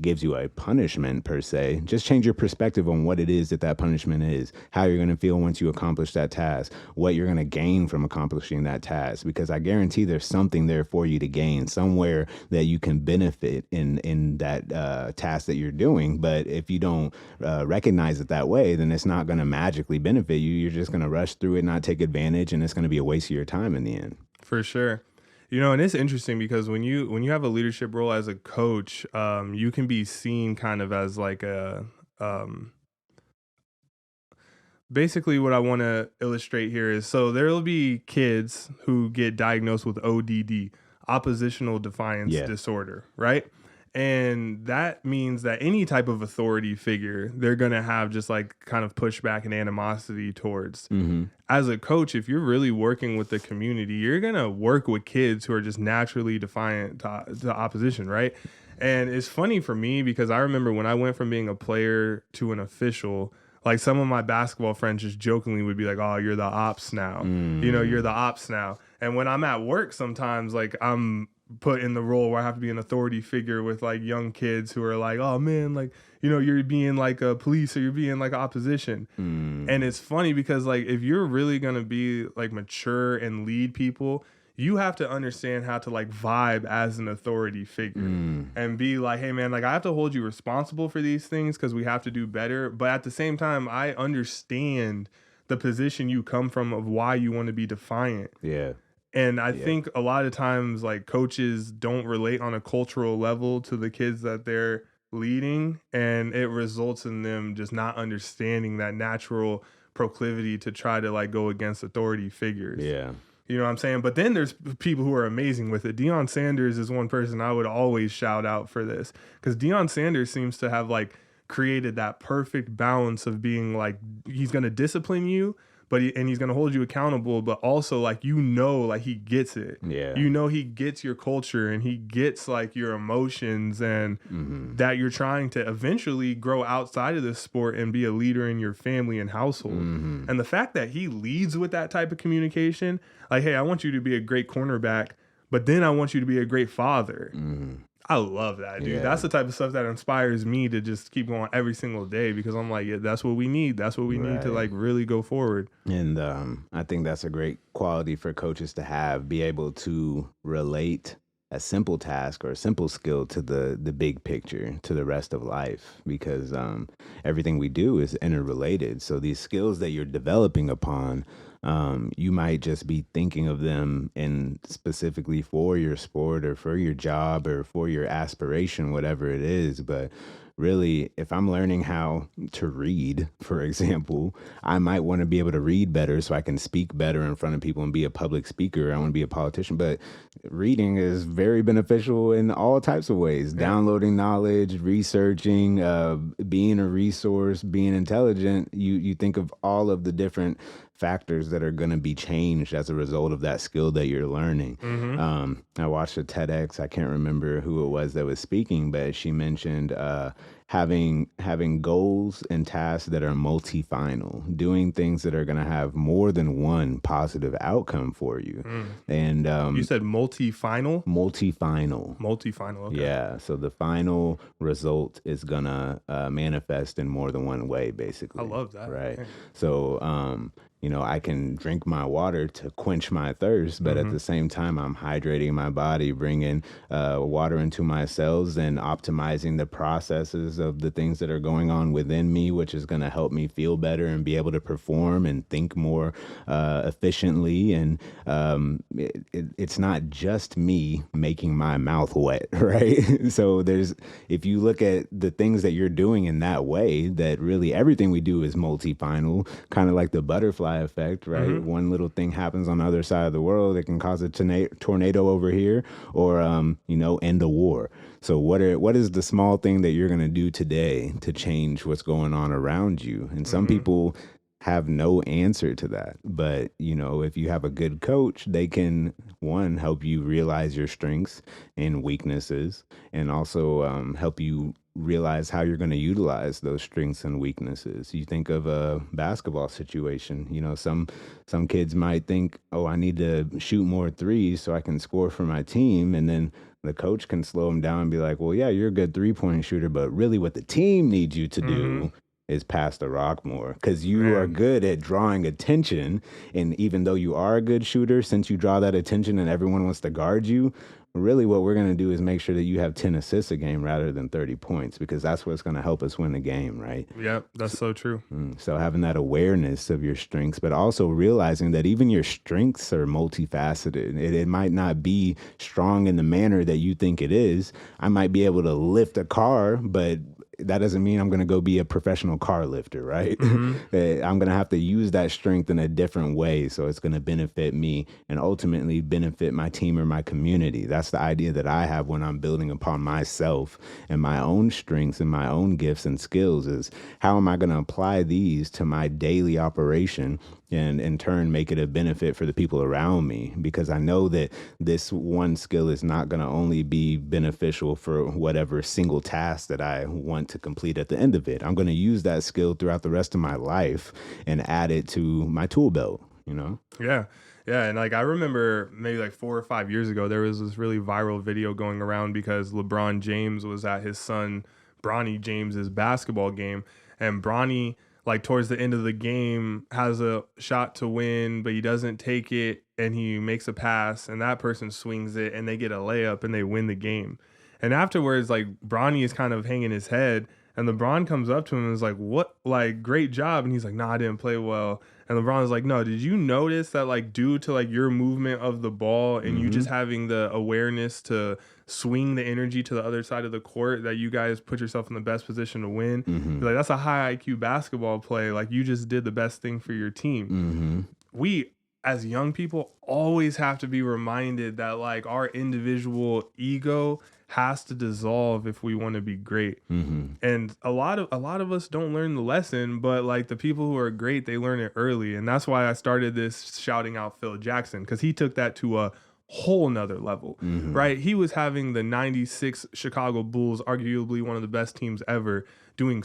Speaker 1: gives you a punishment per se, just change your perspective on what it is that punishment is, how you're going to feel once you accomplish that task, what you're going to gain from accomplishing that task. Because I guarantee there's something there for you to gain somewhere that you can benefit in that task that you're doing. But if you don't recognize it that way, then it's not going to magically benefit you. You're just going to rush through it, not take advantage, and it's going to be a waste of your time in the end.
Speaker 2: For sure. You know, and it's interesting because when you have a leadership role as a coach, you can be seen kind of as like a basically what I want to illustrate here is, so there will be kids who get diagnosed with ODD, oppositional defiance disorder, right? And that means that any type of authority figure, they're going to have just like kind of pushback and animosity towards. As a coach, if you're really working with the community, you're going to work with kids who are just naturally defiant to opposition, right? And it's funny for me because I remember when I went from being a player to an official, like some of my basketball friends just jokingly would be like, "Oh, you're the ops now." You know, you're the ops now. And when I'm at work, sometimes like I'm put in the role where I have to be an authority figure with like young kids who are like, "Oh man, like, you know, you're being like a police or you're being like opposition." And it's funny because like if you're really going to be like mature and lead people, you have to understand how to like vibe as an authority figure and be like, "Hey man, like I have to hold you responsible for these things because we have to do better." But at the same time, I understand the position you come from of why you want to be defiant.
Speaker 1: Yeah.
Speaker 2: And I think a lot of times like coaches don't relate on a cultural level to the kids that they're leading, and it results in them just not understanding that natural proclivity to try to like go against authority figures.
Speaker 1: Yeah.
Speaker 2: You know what I'm saying? But then there's people who are amazing with it. Deion Sanders is one person I would always shout out for this, because Deion Sanders seems to have like created that perfect balance of being like, he's going to discipline you, but he's going to hold you accountable, but also like, you know, like he gets it.
Speaker 1: Yeah.
Speaker 2: You know, he gets your culture and he gets like your emotions, and that you're trying to eventually grow outside of this sport and be a leader in your family and household. And the fact that he leads with that type of communication, like, "Hey, I want you to be a great cornerback, but then I want you to be a great father." I love that, dude.
Speaker 1: Yeah.
Speaker 2: That's the type of stuff that inspires me to just keep going every single day, because I'm like, yeah, that's what we need. That's what we need to like really go forward.
Speaker 1: And I think that's a great quality for coaches to have, be able to relate a simple task or a simple skill to the big picture, to the rest of life, because everything we do is interrelated. So these skills that you're developing upon, you might just be thinking of them in specifically for your sport or for your job or for your aspiration, whatever it is. But really, if I'm learning how to read, for example, I might want to be able to read better so I can speak better in front of people and be a public speaker. I want to be a politician, but reading is very beneficial in all types of ways. Downloading knowledge, researching, being a resource, being intelligent. You think of all of the different factors that are going to be changed as a result of that skill that you're learning. I watched a TEDx. I can't remember who it was that was speaking, but she mentioned having goals and tasks that are multi-final, doing things that are going to have more than one positive outcome for you,
Speaker 2: Mm.
Speaker 1: and
Speaker 2: You said multi-final?
Speaker 1: multi-final.
Speaker 2: Multi-final, okay.
Speaker 1: Yeah, so the final result is gonna manifest in more than one way,
Speaker 2: I
Speaker 1: basically,
Speaker 2: love that.
Speaker 1: right?
Speaker 2: Dang.
Speaker 1: So, I can drink my water to quench my thirst, but at
Speaker 2: Mm-hmm.
Speaker 1: the same time, I'm hydrating my body, bringing water into my cells, and optimizing the processes of the things that are going on within me, which is going to help me feel better and be able to perform and think more efficiently. And it's not just me making my mouth wet, right? So if you look at the things that you're doing in that way, that really everything we do is multi-final, kind of like the butterfly effect, right?
Speaker 2: Mm-hmm.
Speaker 1: One little thing happens on the other side of the world, it can cause a tornado over here, or end a war. So what is the small thing that you're going to do today to change what's going on around you? And some
Speaker 2: Mm-hmm.
Speaker 1: people have no answer to that. But, if you have a good coach, they can, one, help you realize your strengths and weaknesses, and also help you realize how you're going to utilize those strengths and weaknesses. You think of a basketball situation, some kids might think, oh, I need to shoot more threes so I can score for my team. And then the coach can slow them down and be like, well, yeah, you're a good 3-point shooter, but really what the team needs you to
Speaker 2: Mm-hmm.
Speaker 1: do is pass the rock more, because you are
Speaker 2: Man.
Speaker 1: good at drawing attention. And even though you are a good shooter, since you draw that attention and everyone wants to guard you, really what we're going to do is make sure that you have 10 assists a game rather than 30 points, because that's what's going to help us win the game, right?
Speaker 2: Yep, that's so true.
Speaker 1: So having that awareness of your strengths, but also realizing that even your strengths are multifaceted. It might not be strong in the manner that you think it is. I might be able to lift a car, but that doesn't mean I'm going to go be a professional car lifter, right?
Speaker 2: Mm-hmm.
Speaker 1: I'm going to have to use that strength in a different way. So it's going to benefit me and ultimately benefit my team or my community. That's the idea that I have when I'm building upon myself and my own strengths and my own gifts and skills, is how am I going to apply these to my daily operation, and in turn make it a benefit for the people around me, because I know that this one skill is not going to only be beneficial for whatever single task that I want to complete at the end of it. I'm going to use that skill throughout the rest of my life and add it to my tool belt.
Speaker 2: Yeah. Yeah. And like I remember maybe like 4 or 5 years ago, there was this really viral video going around because LeBron James was at his son Bronny James's basketball game. And Bronny, like towards the end of the game, has a shot to win, but he doesn't take it, and he makes a pass and that person swings it and they get a layup and they win the game. And afterwards, like Bronny is kind of hanging his head, and LeBron comes up to him and is like, "What? Like, great job." And he's like, "Nah, I didn't play well." And LeBron is like, "No, did you notice that like due to like your movement of the ball and you
Speaker 1: Mm-hmm.
Speaker 2: just having the awareness to swing the energy to the other side of the court, that you guys put yourself in the best position to win?"
Speaker 1: Mm-hmm.
Speaker 2: He's like, "That's a high IQ basketball play. Like, you just did the best thing for your team."
Speaker 1: Mm-hmm.
Speaker 2: We as young people always have to be reminded that like our individual ego has to dissolve if we want to be great.
Speaker 1: Mm-hmm.
Speaker 2: And a lot of us don't learn the lesson, but like the people who are great, they learn it early. And that's why I started this shouting out Phil Jackson, because he took that to a whole nother level.
Speaker 1: Mm-hmm.
Speaker 2: Right? He was having the 96 Chicago Bulls, arguably one of the best teams ever, doing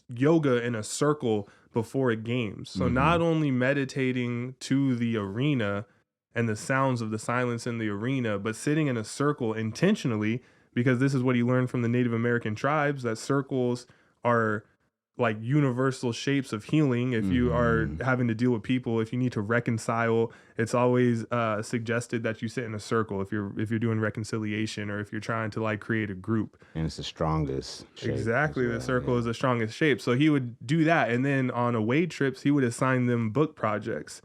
Speaker 2: yoga in a circle before games. So not only meditating to the arena and the sounds of the silence in the arena, but sitting in a circle intentionally, because this is what he learned from the Native American tribes, that circles are like universal shapes of healing. If you are having to deal with people, if you need to reconcile, it's always suggested that you sit in a circle if you're doing reconciliation, or if you're trying to like create a group.
Speaker 1: And it's the strongest shape.
Speaker 2: Exactly. The circle
Speaker 1: yeah.
Speaker 2: is the strongest shape. So he would do that. And then on away trips, he would assign them book projects.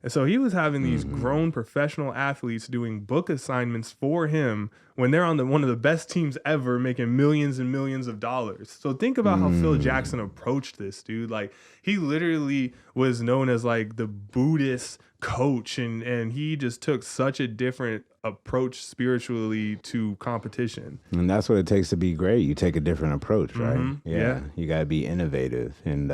Speaker 2: And so he was having these grown professional athletes doing book assignments for him when they're on one of the best teams ever, making millions and millions of dollars. So think about how Phil Jackson approached this, dude. Like, he literally was known as like the Buddhist coach, and he just took such a different approach spiritually to competition.
Speaker 1: And that's what it takes to be great. You take a different approach, right?
Speaker 2: Yeah.
Speaker 1: You got to be innovative. And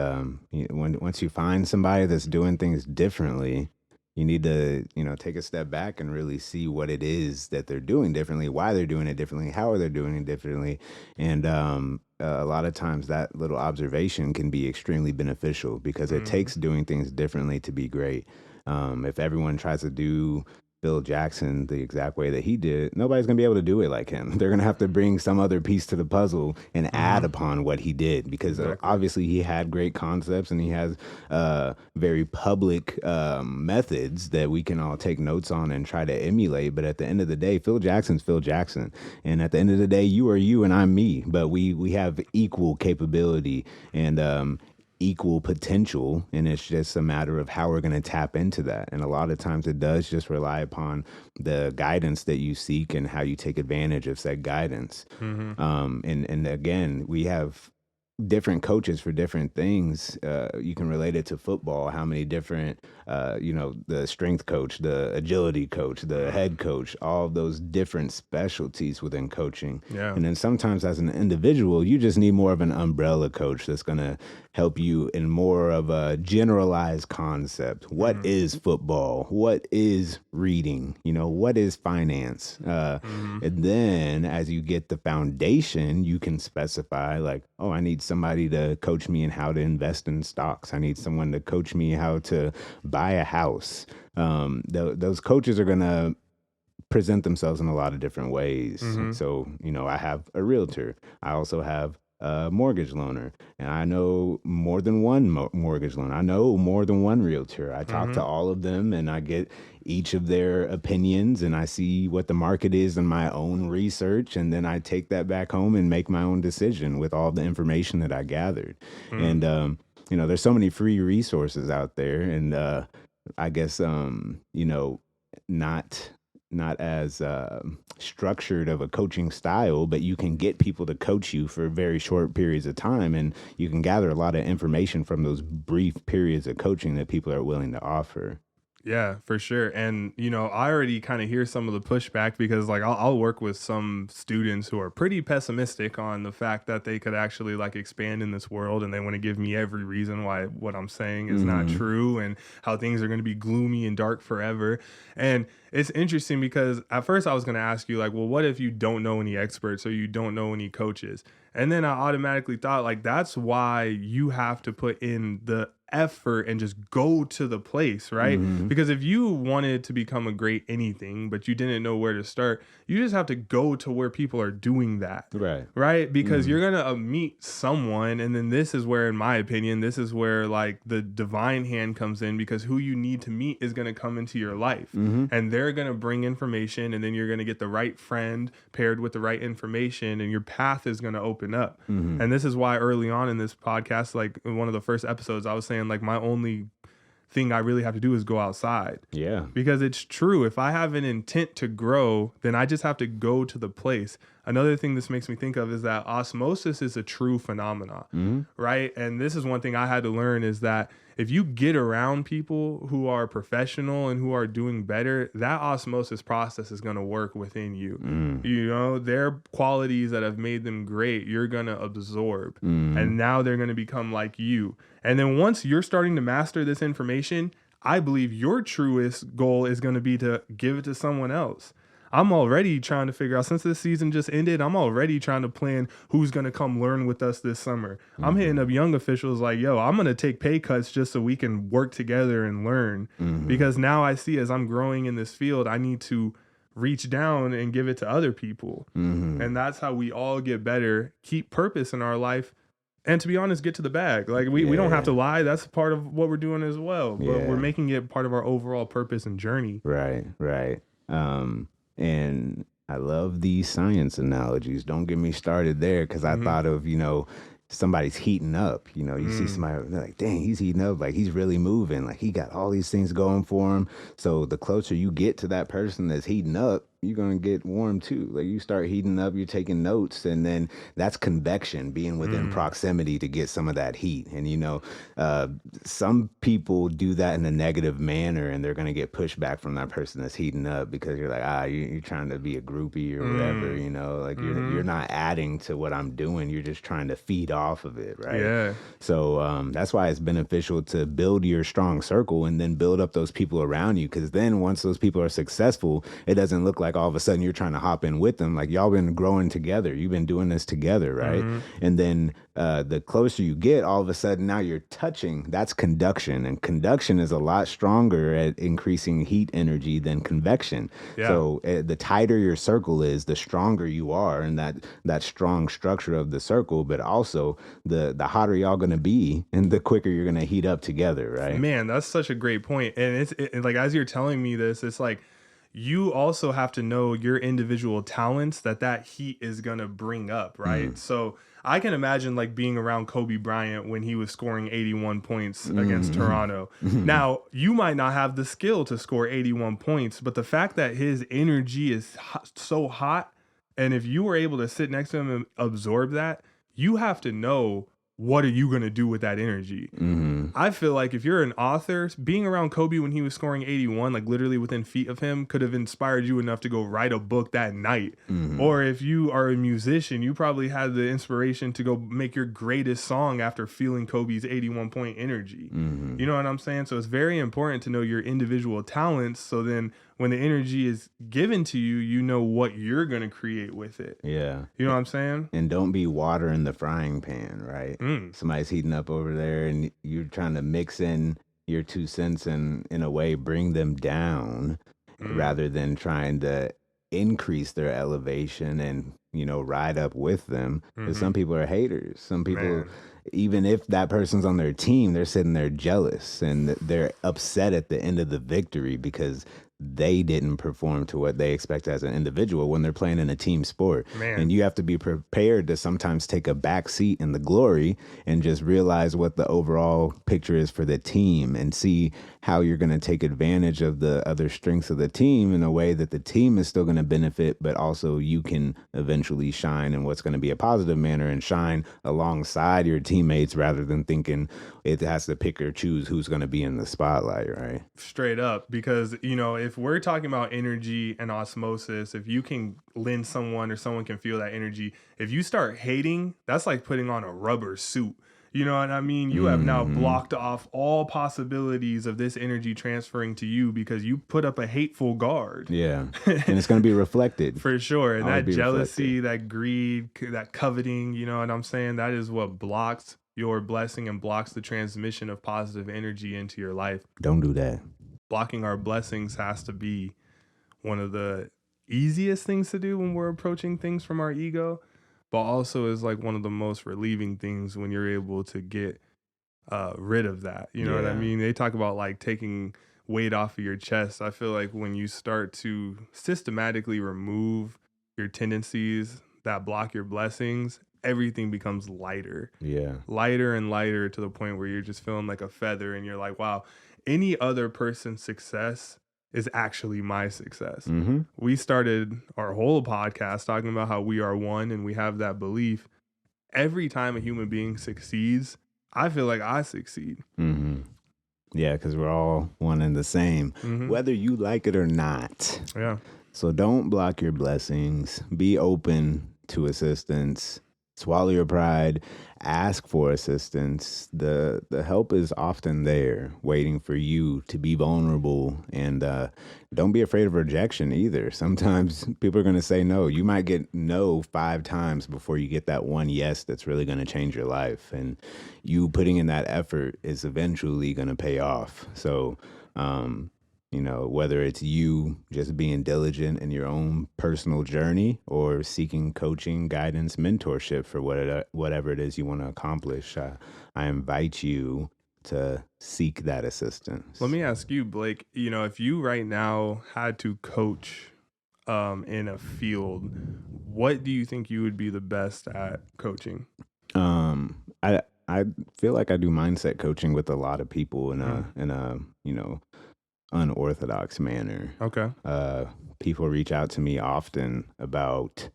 Speaker 1: once you find somebody that's doing things differently, You need to, take a step back and really see what it is that they're doing differently, why they're doing it differently, how are they doing it differently. And a lot of times that little observation can be extremely beneficial because it
Speaker 2: Mm-hmm.
Speaker 1: takes doing things differently to be great. If everyone tries to do Bill Jackson the exact way that he did, nobody's going to be able to do it like him. They're going to have to bring some other piece to the puzzle and add
Speaker 2: Mm-hmm.
Speaker 1: upon what he did because
Speaker 2: Exactly.
Speaker 1: obviously he had great concepts and he has very public methods that we can all take notes on and try to emulate. But at the end of the day, Phil Jackson's Phil Jackson. And at the end of the day, you are you and I'm me. But we have equal capability and equal potential, and it's just a matter of how we're going to tap into that. And a lot of times it does just rely upon the guidance that you seek and how you take advantage of said guidance.
Speaker 2: Mm-hmm.
Speaker 1: And again, we have different coaches for different things. You can relate it to football. How many different, the strength coach, the agility coach, the head coach, all of those different specialties within coaching.
Speaker 2: Yeah.
Speaker 1: And then sometimes as an individual, you just need more of an umbrella coach that's going to help you in more of a generalized concept. What
Speaker 2: Mm-hmm.
Speaker 1: is football? What is reading? What is finance?
Speaker 2: Mm-hmm.
Speaker 1: And then as you get the foundation, you can specify like, oh, I need somebody to coach me in how to invest in stocks. I need someone to coach me how to buy a house. Those coaches are going to present themselves in a lot of different ways.
Speaker 2: Mm-hmm.
Speaker 1: So, I have a realtor. I also have a mortgage loaner, and I know more than one mortgage loaner. I know more than one realtor. I talk
Speaker 2: Mm-hmm.
Speaker 1: to all of them and I get each of their opinions and I see what the market is in my own research. And then I take that back home and make my own decision with all the information that I gathered.
Speaker 2: Mm-hmm.
Speaker 1: And, there's so many free resources out there. And I guess, not not as structured of a coaching style, but you can get people to coach you for very short periods of time, and you can gather a lot of information from those brief periods of coaching that people are willing to offer.
Speaker 2: Yeah, for sure. And, I already kind of hear some of the pushback because, like, I'll work with some students who are pretty pessimistic on the fact that they could actually, like, expand in this world. And they want to give me every reason why what I'm saying is not
Speaker 1: Mm-hmm.
Speaker 2: true and how things are going to be gloomy and dark forever. And it's interesting because at first I was going to ask you, like, well, what if you don't know any experts or you don't know any coaches? And then I automatically thought, like, that's why you have to put in the effort and just go to the place, right?
Speaker 1: Mm-hmm.
Speaker 2: Because if you wanted to become a great anything, but you didn't know where to start, you just have to go to where people are doing that.
Speaker 1: Right.
Speaker 2: Right? Because
Speaker 1: Mm-hmm.
Speaker 2: you're going to meet someone. And then this is where, in my opinion, this is where like the divine hand comes in because who you need to meet is going to come into your life.
Speaker 1: Mm-hmm.
Speaker 2: And they're going to bring information. And then you're going to get the right friend paired with the right information. And your path is going to open up.
Speaker 1: Mm-hmm.
Speaker 2: And this is why early on in this podcast, like in one of the first episodes, I was saying, like, my only thing I really have to do is go outside.
Speaker 1: Yeah.
Speaker 2: Because it's true. If I have an intent to grow, then I just have to go to the place. Another thing this makes me think of is that osmosis is a true phenomenon,
Speaker 1: Mm-hmm.
Speaker 2: right? And this is one thing I had to learn is that if you get around people who are professional and who are doing better, that osmosis process is going to work within you.
Speaker 1: Mm-hmm.
Speaker 2: Their qualities that have made them great, you're going to absorb.
Speaker 1: Mm-hmm.
Speaker 2: And now they're going to become like you. And then once you're starting to master this information, I believe your truest goal is going to be to give it to someone else. I'm already trying to figure out, since this season just ended, I'm already trying to plan who's going to come learn with us this summer. I'm hitting up young officials like, yo, I'm going to take pay cuts just so we can work together and learn.
Speaker 1: Mm-hmm.
Speaker 2: Because now I see as I'm growing in this field, I need to reach down and give it to other people.
Speaker 1: Mm-hmm.
Speaker 2: And that's how we all get better, keep purpose in our life, and to be honest, get to the bag. Like we don't have to lie. That's part of what we're doing as well. But
Speaker 1: Yeah.
Speaker 2: we're making it part of our overall purpose and journey.
Speaker 1: Right. And I love these science analogies. Don't get me started there because I thought of, somebody's heating up. You see somebody they're like, dang, he's heating up. Like he's really moving. Like he got all these things going for him. So the closer you get to that person that's heating up, you're gonna get warm too. Like you start heating up, you're taking notes, and then that's convection, being within
Speaker 2: Mm,
Speaker 1: proximity to get some of that heat. And uh, some people do that in a negative manner, and they're gonna get pushback from that person that's heating up because you're like, you're trying to be a groupie or whatever.
Speaker 2: mm,
Speaker 1: Like you're
Speaker 2: mm-hmm.
Speaker 1: not adding to what I'm doing. You're just trying to feed off of it, right?
Speaker 2: Yeah.
Speaker 1: So that's why it's beneficial to build your strong circle and then build up those people around you. Because then once those people are successful, it doesn't look like all of a sudden you're trying to hop in with them. Like y'all been growing together. You've been doing this together, right?
Speaker 2: Mm-hmm.
Speaker 1: And then the closer you get, all of a sudden now you're touching. That's conduction. And conduction is a lot stronger at increasing heat energy than convection.
Speaker 2: Yeah.
Speaker 1: So the tighter your circle is, the stronger you are, and that strong structure of the circle. But also, the hotter y'all gonna be, and the quicker you're gonna heat up together, right?
Speaker 2: Man, that's such a great point. And like as you're telling me this, it's like you also have to know your individual talents that heat is going to bring up, right?
Speaker 1: Mm.
Speaker 2: So I can imagine like being around Kobe Bryant when he was scoring 81 points against
Speaker 1: Mhm.
Speaker 2: Toronto. Now, you might not have the skill to score 81 points, but the fact that his energy is so hot, and if you were able to sit next to him and absorb that, you have to know, what are you going to do with that energy?
Speaker 1: Mhm.
Speaker 2: I feel like if you're an author, being around Kobe when he was scoring 81, like literally within feet of him, could have inspired you enough to go write a book that night.
Speaker 1: Mhm.
Speaker 2: Or if you are a musician, you probably had the inspiration to go make your greatest song after feeling Kobe's 81-point energy. You
Speaker 1: Mhm.
Speaker 2: know what I'm saying? So it's very important to know your individual talents. So then when the energy is given to you, you know what you're going to create with it.
Speaker 1: Yeah.
Speaker 2: You know what I'm saying?
Speaker 1: And don't be water in the frying pan, right?
Speaker 2: Mm,
Speaker 1: Somebody's heating up over there, and you're trying to mix in your 2 cents and, in a way, bring them down
Speaker 2: mm,
Speaker 1: rather than trying to increase their elevation and, ride up with them. Because
Speaker 2: mm-hmm.
Speaker 1: some people are haters. Some people,
Speaker 2: Man.
Speaker 1: even if that person's on their team, they're sitting there jealous and they're upset at the end of the victory because they didn't perform to what they expect as an individual when they're playing in a team sport. And
Speaker 2: Man.
Speaker 1: you have to be prepared to sometimes take a back seat in the glory and just realize what the overall picture is for the team and see how you're going to take advantage of the other strengths of the team in a way that the team is still going to benefit, but also you can eventually shine in what's going to be a positive manner and shine alongside your teammates rather than thinking it has to pick or choose who's going to be in the spotlight, right?
Speaker 2: Straight up, because if we're talking about energy and osmosis, if you can lend someone or someone can feel that energy, if you start hating, that's like putting on a rubber suit. You know what I mean? You have now
Speaker 1: Hmm.
Speaker 2: blocked off all possibilities of this energy transferring to you because you put up a hateful guard.
Speaker 1: Yeah. And it's going to be reflected.
Speaker 2: For sure. And
Speaker 1: Always
Speaker 2: that
Speaker 1: be reflected.
Speaker 2: jealousy, that greed, that coveting, you know what I'm saying? That is what blocks your blessing and blocks the transmission of positive energy into your life.
Speaker 1: Don't do that.
Speaker 2: Blocking our blessings has to be one of the easiest things to do when we're approaching things from our ego, but also is like one of the most relieving things when you're able to get rid of that. You know what I
Speaker 1: Yeah.
Speaker 2: mean? They talk about like taking weight off of your chest. I feel like when you start to systematically remove your tendencies that block your blessings, everything becomes lighter,
Speaker 1: Yeah.
Speaker 2: lighter and lighter to the point where you're just feeling like a feather and you're like, wow, any other person's success is actually my success.
Speaker 1: Hmm.
Speaker 2: We started our whole podcast talking about how we are one and we have that belief. Every time a human being succeeds, I feel like I succeed.
Speaker 1: Hmm. Yeah, because we're all one and the same,
Speaker 2: Hmm.
Speaker 1: whether you like it or not.
Speaker 2: Yeah.
Speaker 1: So don't block your blessings. Be open to assistance. Swallow your pride. Ask for assistance. The help is often there, waiting for you to be vulnerable. And don't be afraid of rejection either. Sometimes people are going to say no. You might get no 5 times before you get that one yes that's really going to change your life. And you putting in that effort is eventually going to pay off. So, whether it's you just being diligent in your own personal journey or seeking coaching, guidance, mentorship for whatever it is you want to accomplish, I invite you to seek that
Speaker 2: Let
Speaker 1: assistance.
Speaker 2: me ask you, Blake, if you right now had to coach in a field, what do you think you would be the best at coaching?
Speaker 1: I feel like I do mindset coaching with a lot of people in
Speaker 2: Mm,
Speaker 1: a unorthodox manner.
Speaker 2: Okay.
Speaker 1: Uh, People reach out to me often about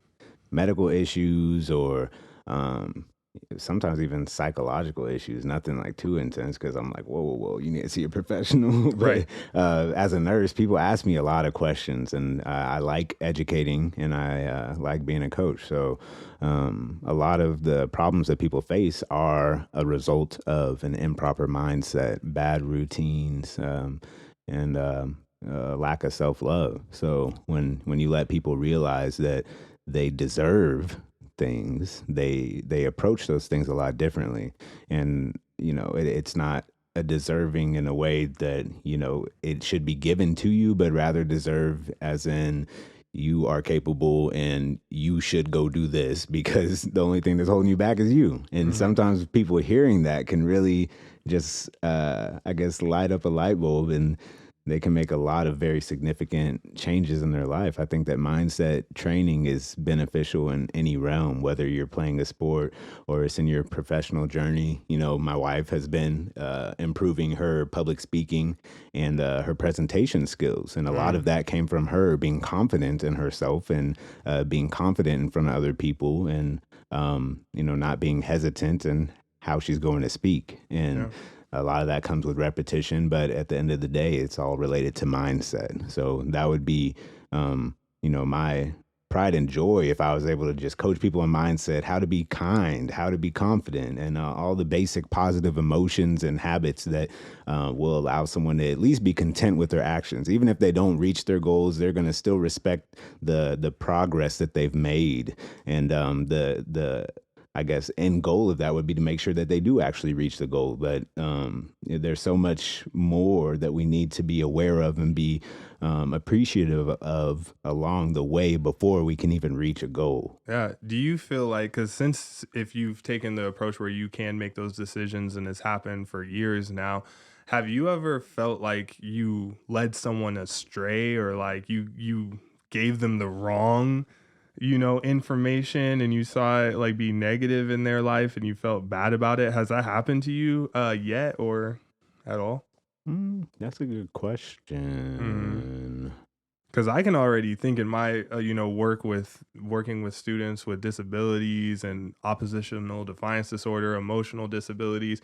Speaker 1: medical issues or um, sometimes even psychological issues. Nothing like too intense because I'm like, whoa, whoa, whoa, you need to see a professional.
Speaker 2: Right.
Speaker 1: But as a nurse, people ask me a lot of questions, and I like educating and I like being a coach. So a lot of the problems that people face are a result of an improper mindset, bad routines, and lack of self love. So when you let people realize that they deserve things, they approach those things a lot differently, and it's not a deserving in a way that it should be given to you, but rather deserve as in you are capable and you should go do this because the only thing that's holding you back is you. And
Speaker 2: Hmm.
Speaker 1: sometimes people hearing that can really just I guess light up a light bulb, and they can make a lot of very significant changes in their life. I think that mindset training is beneficial in any realm, whether you're playing a sport or it's in your professional journey. My wife has been improving her public speaking and her presentation skills. And a lot of
Speaker 2: Mm.
Speaker 1: that came from her being confident in herself and being confident in front of other people and, not being hesitant in how she's going to speak. And
Speaker 2: Yeah.
Speaker 1: a lot of that comes with repetition, but at the end of the day, it's all related to mindset. So that would be, my pride and joy if I was able to just coach people in mindset, how to be kind, how to be confident, and all the basic positive emotions and habits that will allow someone to at least be content with their actions. Even if they don't reach their goals, they're going to still respect the progress that they've made, and the I guess end goal of that would be to make sure that they do actually reach the goal. But there's so much more that we need to be aware of and be appreciative of along the way before we can even reach a goal.
Speaker 2: Yeah. Do you feel like, because since if you've taken the approach where you can make those decisions and it's happened for years now, have you ever felt like you led someone astray or like you gave them the wrong, information and you saw it like be negative in their life and you felt bad about it? Has that happened to you yet or at all?
Speaker 1: That's a good
Speaker 2: Mhm.
Speaker 1: question.
Speaker 2: Because I can already think in my working with students with disabilities and oppositional defiance disorder, emotional disabilities.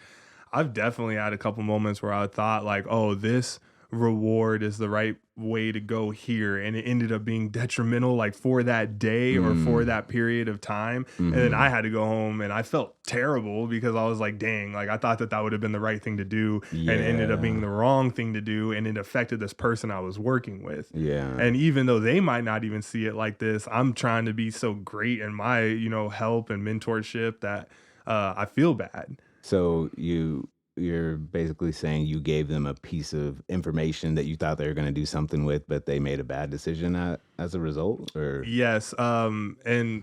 Speaker 2: I've definitely had a couple moments where I thought like, oh, this reward is the right way to go here, and it ended up being detrimental, like for that day or for
Speaker 1: Mm,
Speaker 2: that period of time. And then I
Speaker 1: hmm.
Speaker 2: had to go home, and I felt terrible because I was like, dang, like I thought that that would have been the right thing to do, and it ended up being
Speaker 1: Yeah.
Speaker 2: the wrong thing to do, and it affected this person I was working with.
Speaker 1: Yeah.
Speaker 2: And even though they might not even see it like this, I'm trying to be so great in my, help and mentorship that I feel bad.
Speaker 1: So you're basically saying you gave them a piece of information that you thought they were going to do something with, but they made a bad decision as a result, or
Speaker 2: Yes, and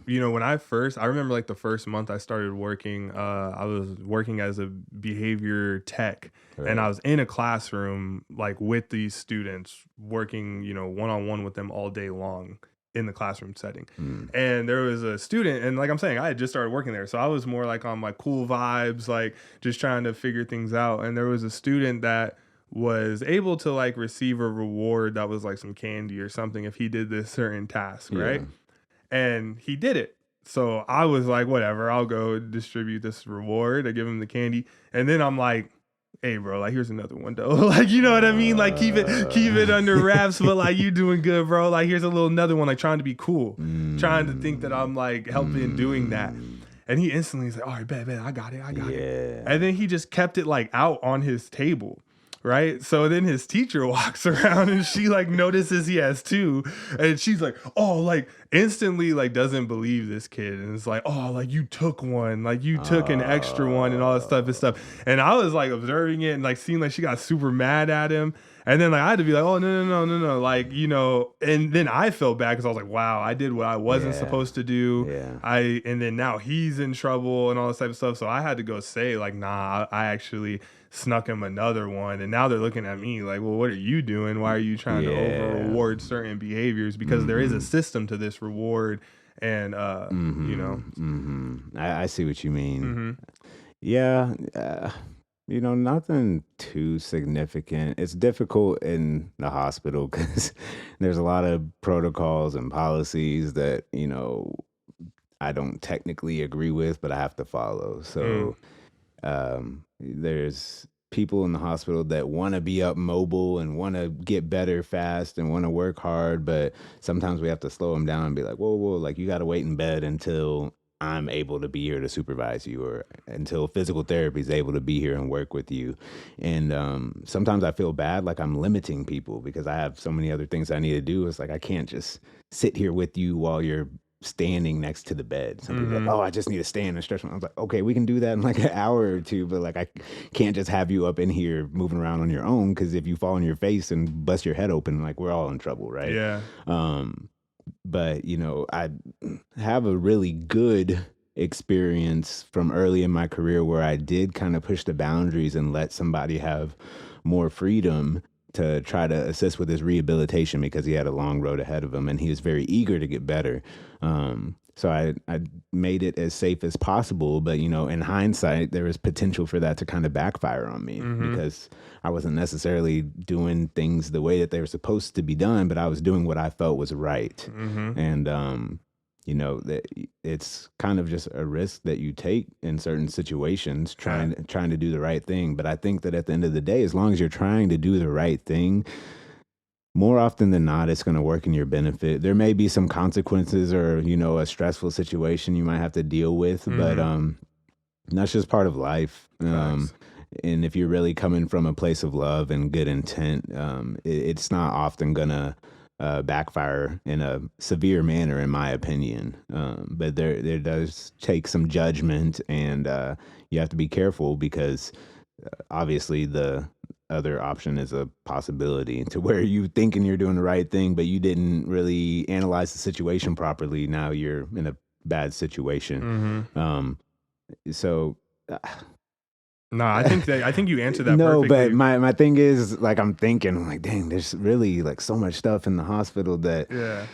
Speaker 2: when I remember like the first month I started working, I was working as a behavior tech, and I
Speaker 1: right?
Speaker 2: was in a classroom like with these students working, one on one with them all day long in the classroom setting.
Speaker 1: Mm,
Speaker 2: And there was a student, and like I'm saying, I had just started working there, so I was more like on my cool vibes, like just trying to figure things out. And there was a student that was able to like receive a reward that was like some candy or something if he did this certain task, right?
Speaker 1: yeah.
Speaker 2: And he did it. So I was like, whatever, I'll go distribute this reward. I give him the candy. And then I'm like, hey bro, like here's another one though. Like, you know what I mean? Like keep it under wraps, but like you doing good, bro. Like here's a little another one, like trying to be cool, trying to think that
Speaker 1: mm,
Speaker 2: I'm like helping doing that.
Speaker 1: mm,
Speaker 2: And he instantly is like, all right, bet, I got it, I got it. And
Speaker 1: yeah.
Speaker 2: then he just kept it like out on his table. Right. So then his teacher walks around and she like notices he has two. And she's like, oh, like instantly like doesn't believe this kid. And it's like, oh, like you took one, like you took an extra one and all this stuff and
Speaker 1: Uh,
Speaker 2: stuff. And I was like observing it and like seeing like she got super mad at him. And then like I had to be like, oh no. Like, and then I felt bad because I was like, wow, I did what I wasn't
Speaker 1: yeah.
Speaker 2: supposed to do.
Speaker 1: Yeah.
Speaker 2: And then now he's in trouble and all this type of stuff. So I had to go say, like, nah, I actually snuck him another one. And now they're looking at me like, well, what are you doing? Why are you trying to over
Speaker 1: Yeah.
Speaker 2: reward certain behaviors? Because there is a
Speaker 1: Mhm.
Speaker 2: system to this reward. And
Speaker 1: Mhm. Mhm. I see what you mean.
Speaker 2: mhm.
Speaker 1: Yeah. Nothing too significant. It's difficult in the hospital because there's a lot of protocols and policies that, I don't technically agree with, but I have to follow.
Speaker 2: Mm,
Speaker 1: So there's people in the hospital that want to be up mobile and want to get better fast and want to work hard, but sometimes we have to slow them down and be like, whoa, whoa, like you got to wait in bed until I'm able to be here to supervise you, or until physical therapy is able to be here and work with you. And sometimes I feel bad, like I'm limiting people because I have so many other things I need to do. It's like I can't just sit here with you while you're standing next to the bed. Some people are like,
Speaker 2: mm-hmm.
Speaker 1: oh, I just need to stand and stretch. I was like, okay, we can do that in like an hour or two, but like I can't just have you up in here moving around on your own, because if you fall on your face and bust your head open, like we're all in trouble, right?
Speaker 2: Yeah.
Speaker 1: Um, but I have a really good experience from early in my career where I did kind of push the boundaries and let somebody have more freedom to try to assist with his rehabilitation, because he had a long road ahead of him and he was very eager to get better. So I made it as safe as possible, but in hindsight, there was potential for that to kind of backfire on me,
Speaker 2: Mm-hmm.
Speaker 1: because I wasn't necessarily doing things the way that they were supposed to be done, but I was doing what I felt was right.
Speaker 2: Mm-hmm.
Speaker 1: And that it's kind of just a risk that you take in certain situations,
Speaker 2: Yeah.
Speaker 1: trying to do the right thing. But I think that at the end of the day, as long as you're trying to do the right thing, more often than not, it's going to work in your benefit. There may be some consequences, or a stressful situation you might have to deal with, but
Speaker 2: Mm-hmm.
Speaker 1: that's just part of life.
Speaker 2: Facts.
Speaker 1: And if you're really coming from a place of love and good intent, it's not often gonna backfire in a severe manner, in my opinion. But there does take some judgment, and you have to be careful, because obviously the other option is a possibility, to where you thinking you're doing the right thing, but you didn't really analyze the situation properly. Now you're in a bad situation.
Speaker 2: Mm-hmm.
Speaker 1: Um, so
Speaker 2: No, I think you answered that
Speaker 1: no, but
Speaker 2: perfectly.
Speaker 1: my thing is, like, I'm like, dang, there's really like so much stuff in the hospital that
Speaker 2: Yeah.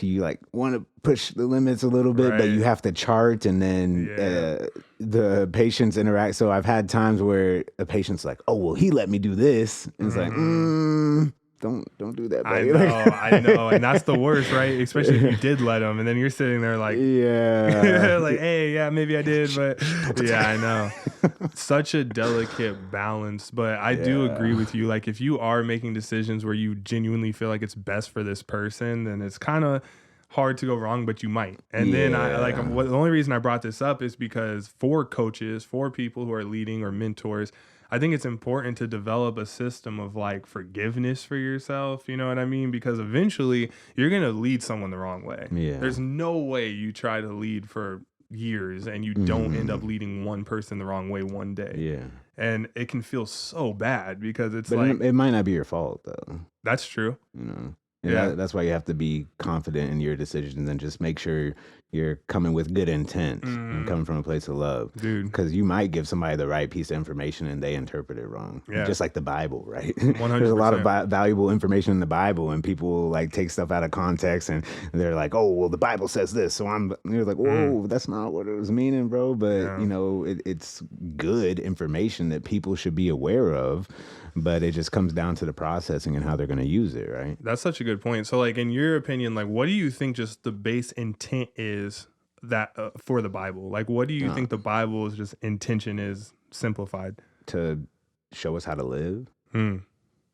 Speaker 1: you like want to push the limits a little bit, but you
Speaker 2: Right.
Speaker 1: have to chart, and then
Speaker 2: Yeah.
Speaker 1: the patients interact. So I've had times where a patient's like, oh, well, he let me do this, and it's like,
Speaker 2: Mm-hmm.
Speaker 1: don't do that,
Speaker 2: I
Speaker 1: buddy. Like,
Speaker 2: know, I know, and that's the worst, right? Especially if you did let them, and then you're sitting there like,
Speaker 1: yeah.
Speaker 2: like, hey, yeah, maybe I did, but
Speaker 1: Don't touch
Speaker 2: yeah, I know.
Speaker 1: that.
Speaker 2: Such a delicate balance, but I do agree
Speaker 1: Yeah.
Speaker 2: with you. Like, if you are making decisions where you genuinely feel like it's best for this person, then it's kind of hard to go wrong, but you might. And then
Speaker 1: Yeah.
Speaker 2: the only reason I brought this up is because for coaches, for people who are leading or mentors, I think it's important to develop a system of like forgiveness for yourself. You know what I mean? Because eventually you're going to lead someone the wrong way.
Speaker 1: Yeah.
Speaker 2: There's no way you try to lead for years and you don't end up
Speaker 1: Mhm.
Speaker 2: leading one person the wrong way one day.
Speaker 1: Yeah.
Speaker 2: And it can feel so bad because it's
Speaker 1: But
Speaker 2: like,
Speaker 1: it might not be your fault, though.
Speaker 2: that's true.
Speaker 1: you know and
Speaker 2: Yeah.
Speaker 1: that's why you have to be confident in your decisions, and just make sure you're coming with good intent and
Speaker 2: Mm,
Speaker 1: coming from a place of love,
Speaker 2: dude.
Speaker 1: because you might give somebody the right piece of information and they interpret it wrong,
Speaker 2: Yeah.
Speaker 1: just like the Bible, right? There's a lot of
Speaker 2: 100%.
Speaker 1: valuable information in the Bible, and people like take stuff out of context, and they're like, oh, well, the Bible says this, so and you're like,
Speaker 2: Mm,
Speaker 1: whoa, that's not what it was meaning, bro. But
Speaker 2: yeah.
Speaker 1: it's good information that people should be aware of, but it just comes down to the processing and how they're going to use it, right?
Speaker 2: That's such a good point. So, like, in your opinion, like, what do you think just the base intent is that for the Bible? Like, what do you
Speaker 1: uh,
Speaker 2: think the Bible's just intention is simplified?
Speaker 1: to show us how to live.
Speaker 2: Mm,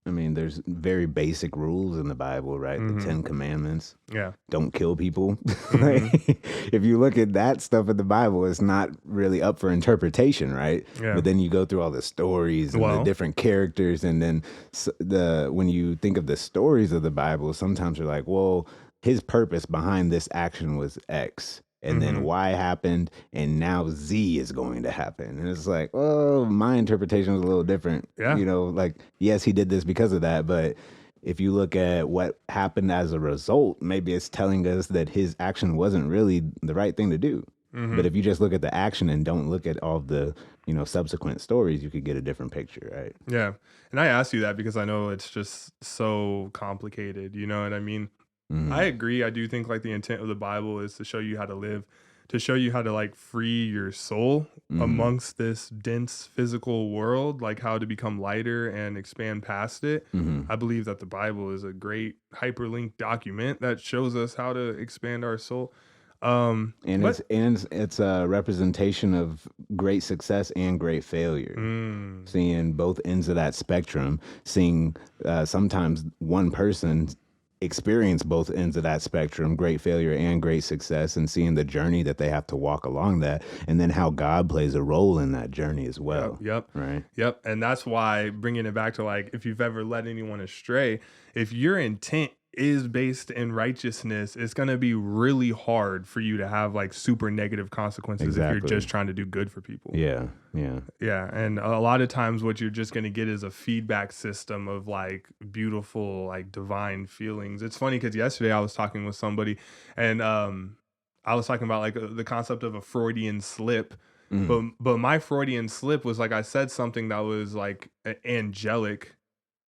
Speaker 1: I mean, there's very basic rules in the Bible, right? The
Speaker 2: mm-hmm.
Speaker 1: 10 Commandments.
Speaker 2: Yeah.
Speaker 1: Don't kill people.
Speaker 2: Mm-hmm.
Speaker 1: Like, if you look at that stuff in the Bible, it's not really up for interpretation, right?
Speaker 2: Yeah.
Speaker 1: But then you go through all the stories and the
Speaker 2: Well,
Speaker 1: different characters, and then when you think of the stories of the Bible, sometimes you're like, well, his purpose behind this action was X. And then
Speaker 2: mm-hmm.
Speaker 1: Y happened, and now Z is going to happen. And it's like, well, my interpretation was a little different.
Speaker 2: Yeah.
Speaker 1: Like, yes, he did this because of that, but if you look at what happened as a result, maybe it's telling us that his action wasn't really the right thing to do.
Speaker 2: Mm-hmm.
Speaker 1: But if you just look at the action and don't look at all the, subsequent stories, you could get a different picture, right?
Speaker 2: Yeah. And I asked you that because I know it's just so complicated. You know what I mean? I
Speaker 1: Mm-hmm.
Speaker 2: agree. I do think like the intent of the Bible is to show you how to live. to show you how to like free your soul amongst this dense physical world, like how to become lighter and expand past it. I believe that the Bible is a great hyperlinked document that shows us how to expand our soul.
Speaker 1: And
Speaker 2: But
Speaker 1: it's a representation of great success and great failure. Seeing both ends of that spectrum, seeing sometimes one person experience both ends of that spectrum, great failure and great success, and seeing the journey that they have to walk along that, and then how God plays a role in that journey as well.
Speaker 2: Yep.
Speaker 1: Right.
Speaker 2: Yep. And that's why bringing it back to like, if you've ever led anyone astray, if your intent is based in righteousness, it's going to be really hard for you to have like super negative consequences if you're just trying to do good for people.
Speaker 1: Yeah.
Speaker 2: Yeah. And a lot of times what you're just going to get is a feedback system of like beautiful, like divine feelings. It's funny because yesterday I was talking with somebody and I was talking about like the concept of a Freudian slip. But my Freudian slip was like I said something that was like angelic,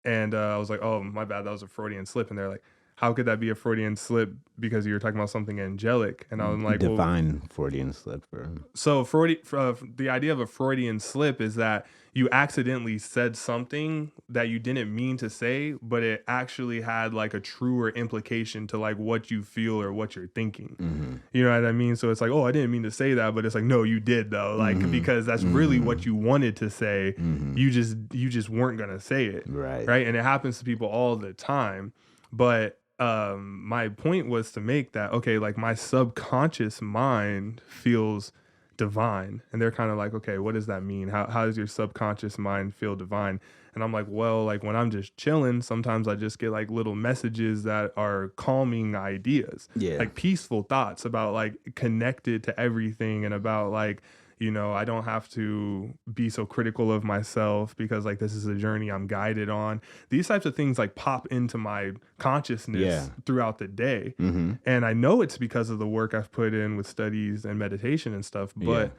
Speaker 2: and I was like, oh my bad, that was a Freudian slip. And they're like, how could that be a Freudian slip because you were talking about something angelic? And I'm like,
Speaker 1: define Freudian slip for him.
Speaker 2: So the idea of a Freudian slip is that you accidentally said something that you didn't mean to say, but it actually had like a truer implication to like what you feel or what you're thinking. You know what I mean? So it's like, oh, I didn't mean to say that, but it's like, no, you did though. Like, because that's really what you wanted to say. You just weren't going to say it. Right. And it happens to people all the time. But my point was to make that, okay, like my subconscious mind feels divine. And they're kind of like, okay, what does that mean? How does your subconscious mind feel divine? And I'm like, well, like when I'm just chilling, sometimes I just get like little messages that are calming ideas, like peaceful thoughts about like connected to everything and about like, you know, I don't have to be so critical of myself because like this is a journey I'm guided on. These types of things like pop into my consciousness throughout the day. And I know it's because of the work I've put in with studies and meditation and stuff, but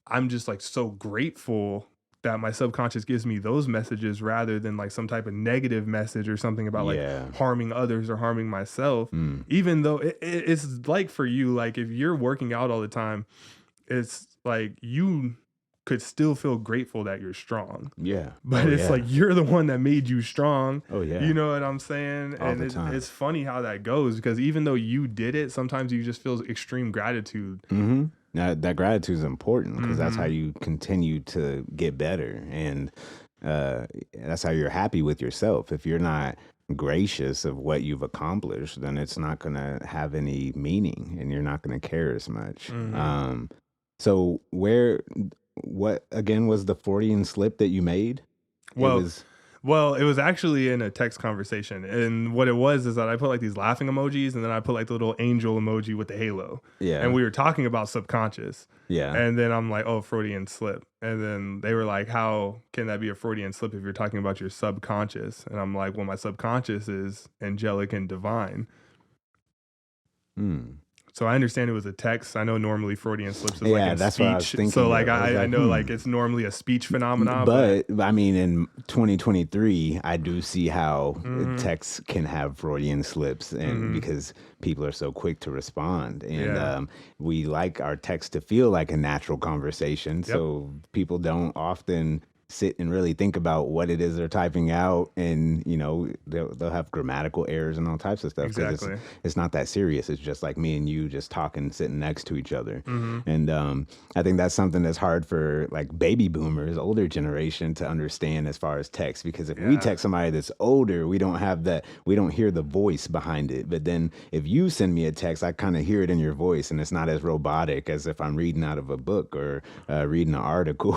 Speaker 2: I'm just like so grateful that my subconscious gives me those messages rather than like some type of negative message or something about like harming others or harming myself. Even though it's like for you, like if you're working out all the time, it's like you could still feel grateful that you're strong. But it's like you're the one that made you strong. You know what I'm saying? And it's funny how that goes because even though you did it, sometimes you just feel extreme gratitude.
Speaker 1: Now, that gratitude is important because that's how you continue to get better. And that's how you're happy with yourself. If you're not gracious of what you've accomplished, then it's not going to have any meaning and you're not going to care as much. So what again was the Freudian slip that you made?
Speaker 2: Well, it was actually in a text conversation. And what it was is that I put like these laughing emojis and then I put like the little angel emoji with the halo. And we were talking about subconscious. And then I'm like, oh, Freudian slip. And then they were like, how can that be a Freudian slip if you're talking about your subconscious? And I'm like, well, my subconscious is angelic and divine. So I understand it was a text. I know normally Freudian slips is like in
Speaker 1: that's
Speaker 2: speech.
Speaker 1: What I was thinking
Speaker 2: so like I know like it's normally a speech phenomenon.
Speaker 1: But I mean, in 2023, I do see how texts can have Freudian slips, and because people are so quick to respond, and we like our text to feel like a natural conversation. So people don't often sit and really think about what it is they're typing out, and you know they'll have grammatical errors and all types of stuff.
Speaker 2: Exactly.
Speaker 1: It's not that serious. It's just like me and you just talking, sitting next to each other. And I think that's something that's hard for like baby boomers, older generation, to understand as far as text. Because if we text somebody that's older, we don't have that. We don't hear the voice behind it. But then if you send me a text, I kind of hear it in your voice, and it's not as robotic as if I'm reading out of a book or reading an article.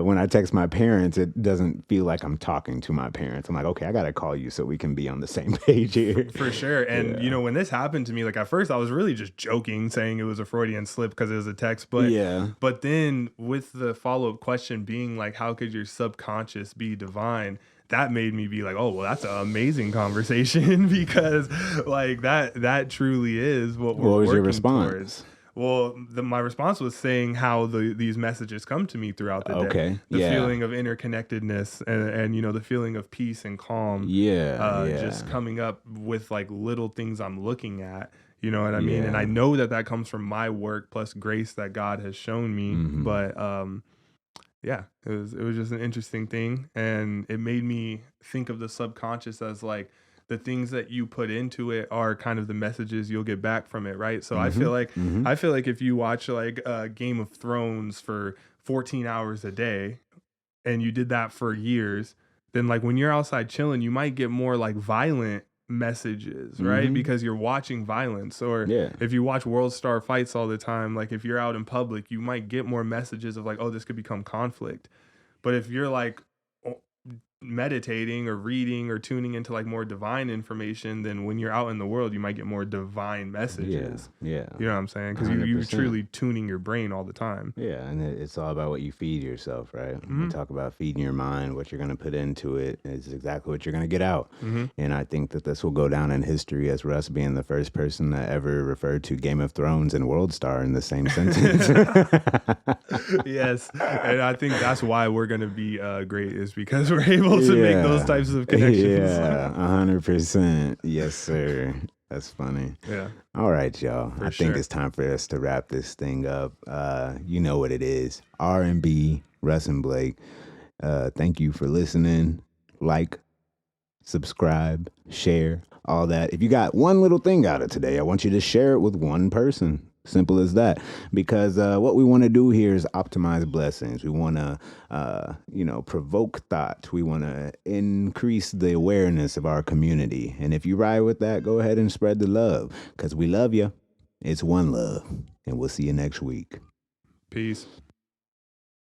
Speaker 1: When I text my parents, it doesn't feel like I'm talking to my parents. I'm like, okay, I gotta call you so we can be on the same page here.
Speaker 2: For sure. And you know, when this happened to me, like at first I was really just joking, saying it was a Freudian slip because it was a text. But then with the follow-up question being like, how could your subconscious be divine? That made me be like, oh, well, that's an amazing conversation because like that truly is what we're working towards. What was your response? Well, my response was saying how these messages come to me throughout the day. The feeling of interconnectedness and you know, the feeling of peace and calm. Just coming up with like little things I'm looking at. You know what I mean? And I
Speaker 1: Yeah.
Speaker 2: know that that comes from my work plus grace that God has shown me.
Speaker 1: Mm-hmm.
Speaker 2: But yeah, it was just an interesting thing, and it made me think of the subconscious as like the things that you put into it are kind of the messages you'll get back from it, right? So
Speaker 1: Mm-hmm. Mm-hmm.
Speaker 2: I feel like if you watch like Game of Thrones for 14 hours a day and you did that for years, then like when you're outside chilling, you might get more like violent messages, right?
Speaker 1: Mm-hmm.
Speaker 2: Because you're watching violence. Or
Speaker 1: Yeah.
Speaker 2: if you watch World Star fights all the time, like if you're out in public, you might get more messages of like, oh, this could become conflict. But if you're like meditating or reading or tuning into like more divine information, then when you're out in the world, you might get more divine
Speaker 1: Yeah.
Speaker 2: messages.
Speaker 1: Yeah.
Speaker 2: You know what I'm saying? Because you're
Speaker 1: 100%.
Speaker 2: truly tuning your brain all the time.
Speaker 1: Yeah, and it's all about what you feed yourself, right? We
Speaker 2: Mm-hmm.
Speaker 1: talk about feeding your mind, what you're going to put into it is exactly what you're going to get out.
Speaker 2: Mm-hmm.
Speaker 1: And I think that this will go down in history as Russ being the first person that ever referred to Game of Thrones and World Star in the same sentence.
Speaker 2: Yes, and I think that's why we're gonna be great, is because we're able to make those
Speaker 1: Yeah.
Speaker 2: types of connections.
Speaker 1: Yeah, 100%. Yes, sir. That's funny.
Speaker 2: Yeah,
Speaker 1: All right, y'all. I think
Speaker 2: sure.
Speaker 1: it's time for us to wrap this thing up. You know what it is. R&B, Russ and Blake. Thank you for listening. Like, subscribe, share, all that. If you got one little thing out of today, I want you to share it with one person. Simple as that. Because what we want to do here is optimize blessings. We want to, provoke thought. We want to increase the awareness of our community. And if you ride with that, go ahead and spread the love. Because we love you. It's one love. And we'll see you next week.
Speaker 2: Peace.